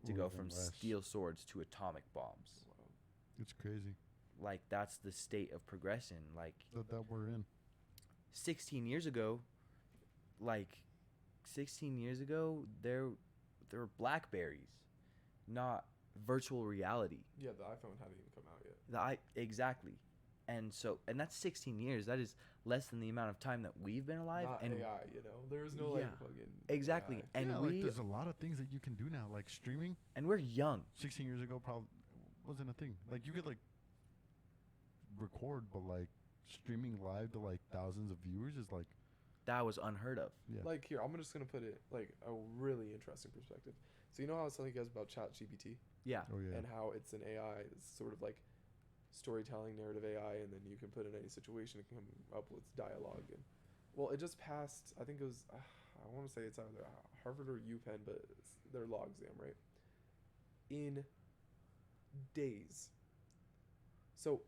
[SPEAKER 3] to
[SPEAKER 2] Or
[SPEAKER 3] go
[SPEAKER 2] even
[SPEAKER 3] from
[SPEAKER 2] less.
[SPEAKER 3] steel swords to atomic bombs.
[SPEAKER 1] Wow.
[SPEAKER 2] It's crazy
[SPEAKER 3] Like that's the state of progression. Like
[SPEAKER 2] that we're in.
[SPEAKER 3] 16 years ago, like 16 years ago, there were Blackberries, not virtual reality.
[SPEAKER 1] Yeah, the iPhone hadn't even come out yet.
[SPEAKER 3] Exactly. And that's 16 years. That is less than the amount of time that we've been alive.
[SPEAKER 1] Not
[SPEAKER 3] and
[SPEAKER 1] AI, there was no
[SPEAKER 3] Yeah,
[SPEAKER 1] fucking
[SPEAKER 3] exactly.
[SPEAKER 1] AI.
[SPEAKER 3] And
[SPEAKER 2] like there's a lot of things that you can do now, like streaming.
[SPEAKER 3] and we're young.
[SPEAKER 2] 16 years ago probably wasn't a thing. Like you could like record, but like streaming live to like thousands of viewers is like
[SPEAKER 3] That was unheard of.
[SPEAKER 2] yeah.
[SPEAKER 1] Like here, I'm just gonna put it like a really interesting perspective. So you know how I was telling you guys about ChatGPT
[SPEAKER 3] Yeah.
[SPEAKER 2] Oh yeah.
[SPEAKER 1] and how it's an AI, it's sort of like storytelling narrative AI, and then you can put it in any situation, it can come up with dialogue. And well, it just passed. I think it was. I want to say it's either Harvard or UPenn, but it's their law exam, right? In days. So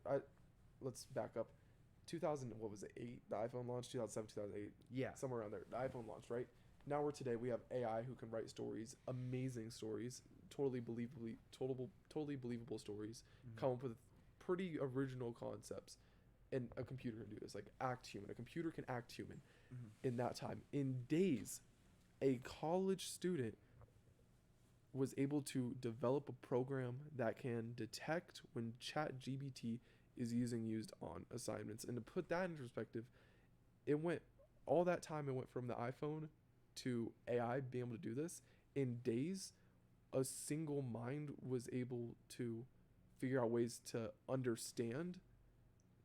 [SPEAKER 1] let's back up. 2000, what was it? 8. The iPhone launched 2007, 2008.
[SPEAKER 3] Yeah.
[SPEAKER 1] Somewhere around there. The iPhone launched, right? Now we're today. We have AI who can write stories, amazing stories, totally believable stories.
[SPEAKER 3] Mhm.
[SPEAKER 1] Come up with pretty original concepts, and a computer can do this. Like act human. A computer can act human.
[SPEAKER 3] Mhm.
[SPEAKER 1] In that time, in days, a college student was able to develop a program that can detect when ChatGPT is used on assignments. And to put that in perspective, it went all that time. It went from the iPhone to AI being able to do this in days. A single mind was able to figure out ways to understand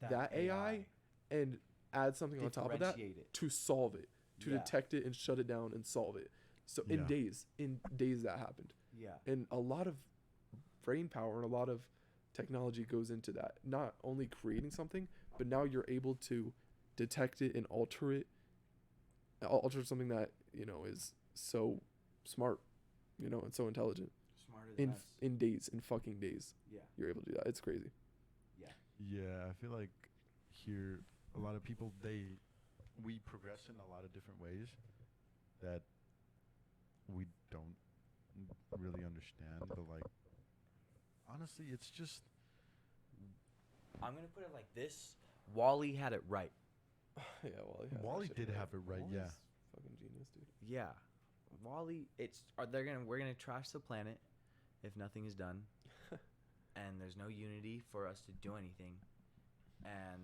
[SPEAKER 1] that AI and add something on top of that
[SPEAKER 3] Differentiate it.
[SPEAKER 1] to solve it, to
[SPEAKER 3] Yeah.
[SPEAKER 1] detect it and shut it down and solve it. So
[SPEAKER 2] Yeah.
[SPEAKER 1] in days that happened.
[SPEAKER 3] Yeah.
[SPEAKER 1] And a lot of brain power and a lot of technology goes into that. Not only creating something, but now you're able to detect it and alter something that, is so smart, and so intelligent.
[SPEAKER 3] Smarter than us.
[SPEAKER 1] In days, in fucking days,
[SPEAKER 3] Yeah.
[SPEAKER 1] you're able to do that. It's crazy.
[SPEAKER 2] Yeah, I feel like here a lot of people we progress in a lot of different ways that we don't really understand. But like honestly, it's just
[SPEAKER 3] I'm gonna put it like this: Wally had it right.
[SPEAKER 1] Yeah,
[SPEAKER 2] Wally did have it right. Yeah,
[SPEAKER 1] Wally's fucking genius, dude.
[SPEAKER 3] Yeah, Wally. We're gonna trash the planet if nothing is done, and there's no unity for us to do anything, and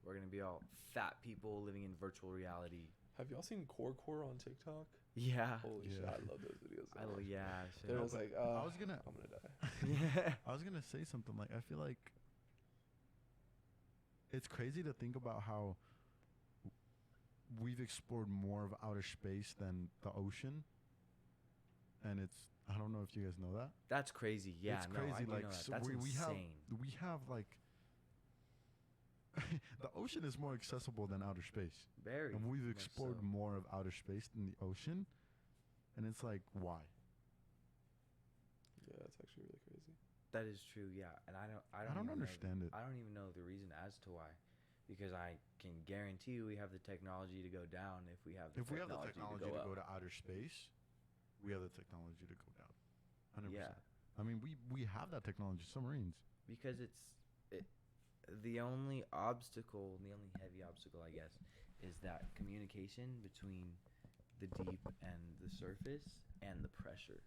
[SPEAKER 3] we're gonna be all fat people living in virtual reality.
[SPEAKER 1] Have y'all seen Core on TikTok?
[SPEAKER 3] Yeah.
[SPEAKER 1] Holy shit,
[SPEAKER 2] Yeah.
[SPEAKER 1] I love those videos. So much.
[SPEAKER 3] Yeah.
[SPEAKER 1] They're just like,
[SPEAKER 2] I was gonna
[SPEAKER 1] I'm gonna die.
[SPEAKER 3] Yeah.
[SPEAKER 2] I was gonna say something like I feel like it's crazy to think about how we've explored more of outer space than the ocean, and I don't know if you guys know that.
[SPEAKER 3] That's crazy. Yeah.
[SPEAKER 2] It's
[SPEAKER 3] no, I
[SPEAKER 2] crazy.
[SPEAKER 3] do
[SPEAKER 2] Like
[SPEAKER 3] know that.
[SPEAKER 2] so
[SPEAKER 3] That's
[SPEAKER 2] we
[SPEAKER 3] insane.
[SPEAKER 2] have like the ocean is more accessible than outer space,
[SPEAKER 3] Very.
[SPEAKER 2] and we've
[SPEAKER 3] much
[SPEAKER 2] explored
[SPEAKER 3] so.
[SPEAKER 2] more of outer space than the ocean, and it's like why?
[SPEAKER 1] Yeah, that's actually really crazy.
[SPEAKER 3] That is true. Yeah, and I
[SPEAKER 2] I don't
[SPEAKER 3] even
[SPEAKER 2] understand it.
[SPEAKER 3] I don't even know the reason as to why, because I can guarantee you we have the technology to go down if we have the
[SPEAKER 2] If we have the
[SPEAKER 3] technology
[SPEAKER 2] technology to go
[SPEAKER 3] up.
[SPEAKER 2] to outer space, we have the technology to go down. 100%.
[SPEAKER 3] Yeah,
[SPEAKER 2] I mean, we have that technology. Submarines.
[SPEAKER 3] because the only obstacle, the only heavy obstacle, I guess, is that communication between the deep and the surface and the pressure.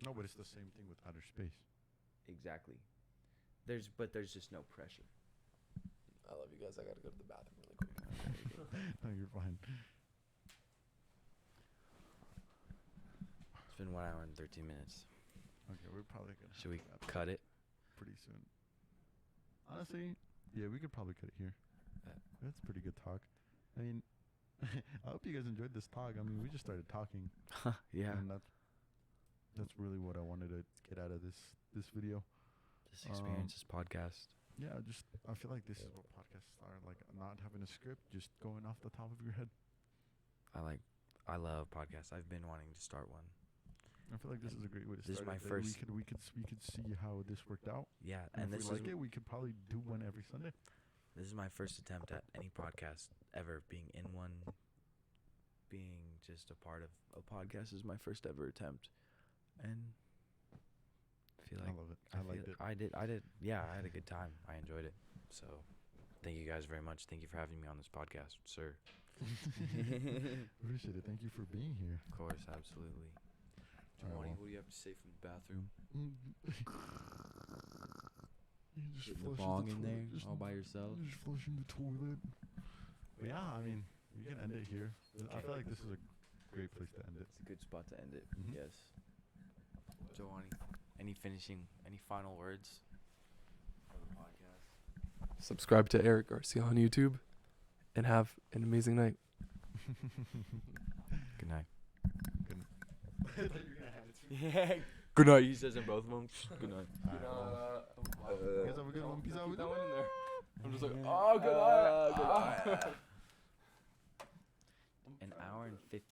[SPEAKER 2] No, but it's the same thing with outer space.
[SPEAKER 3] Exactly. There's just no pressure.
[SPEAKER 1] I love you guys. I gotta go to the bathroom really quick.
[SPEAKER 2] No, you're fine.
[SPEAKER 3] It's been 1 hour and 13 minutes.
[SPEAKER 2] Okay, we're probably gonna.
[SPEAKER 3] Should we
[SPEAKER 2] have to wrap
[SPEAKER 3] cut
[SPEAKER 2] up
[SPEAKER 3] it?
[SPEAKER 2] pretty soon? Honestly, yeah, we could probably cut it here. That's pretty good talk. I mean, I hope you guys enjoyed this talk. I mean, we just started talking,
[SPEAKER 3] Yeah.
[SPEAKER 2] and that's really what I wanted to get out of this video.
[SPEAKER 3] This experience, this podcast.
[SPEAKER 2] Yeah, I feel like this is what podcasts are like, not having a script, just going off the top of your head.
[SPEAKER 3] I love podcasts. I've been wanting to start one.
[SPEAKER 2] I feel like this is a great way to
[SPEAKER 3] This is
[SPEAKER 2] start.
[SPEAKER 3] my
[SPEAKER 2] it.
[SPEAKER 3] first-
[SPEAKER 2] We could see how this worked out.
[SPEAKER 3] Yeah,
[SPEAKER 2] And
[SPEAKER 3] and
[SPEAKER 2] if
[SPEAKER 3] this
[SPEAKER 2] we
[SPEAKER 3] is
[SPEAKER 2] like it, we could probably do one every Sunday.
[SPEAKER 3] this is my first attempt at any podcast ever. Being in one, being just a part of a podcast is my first ever attempt, and I feel like
[SPEAKER 2] I love it. I liked it.
[SPEAKER 3] I did. Yeah, I had a good time. I enjoyed it. So Thank you guys very much. Thank you for having me on this podcast, sir.
[SPEAKER 2] Appreciate it. Thank you for being here.
[SPEAKER 3] Of course, absolutely.
[SPEAKER 2] Alright, well.
[SPEAKER 3] What do you have to say from the bathroom?
[SPEAKER 2] You just
[SPEAKER 3] Getting the
[SPEAKER 2] flush
[SPEAKER 3] bong
[SPEAKER 2] the
[SPEAKER 3] in
[SPEAKER 2] toilet,
[SPEAKER 3] there
[SPEAKER 2] just-
[SPEAKER 3] all by yourself?
[SPEAKER 2] Just flushing the toilet. But yeah, I mean, we can end it here. I feel like this is a great place to end it.
[SPEAKER 3] It's a good spot to end it.
[SPEAKER 2] Mhm.
[SPEAKER 3] Yes. Jovanny, any final words for the podcast?
[SPEAKER 1] Subscribe to Eric Garcia on YouTube, and have an amazing night.
[SPEAKER 3] Good night.
[SPEAKER 2] Good. I thought you were gonna hand it to me.
[SPEAKER 3] Yeah. Good night. He says in both of them. Good night.
[SPEAKER 2] Alright, well, you guys have a good one. Peace out.
[SPEAKER 1] Put that one in there. I'm just like, oh, good night.
[SPEAKER 3] An hour and 50.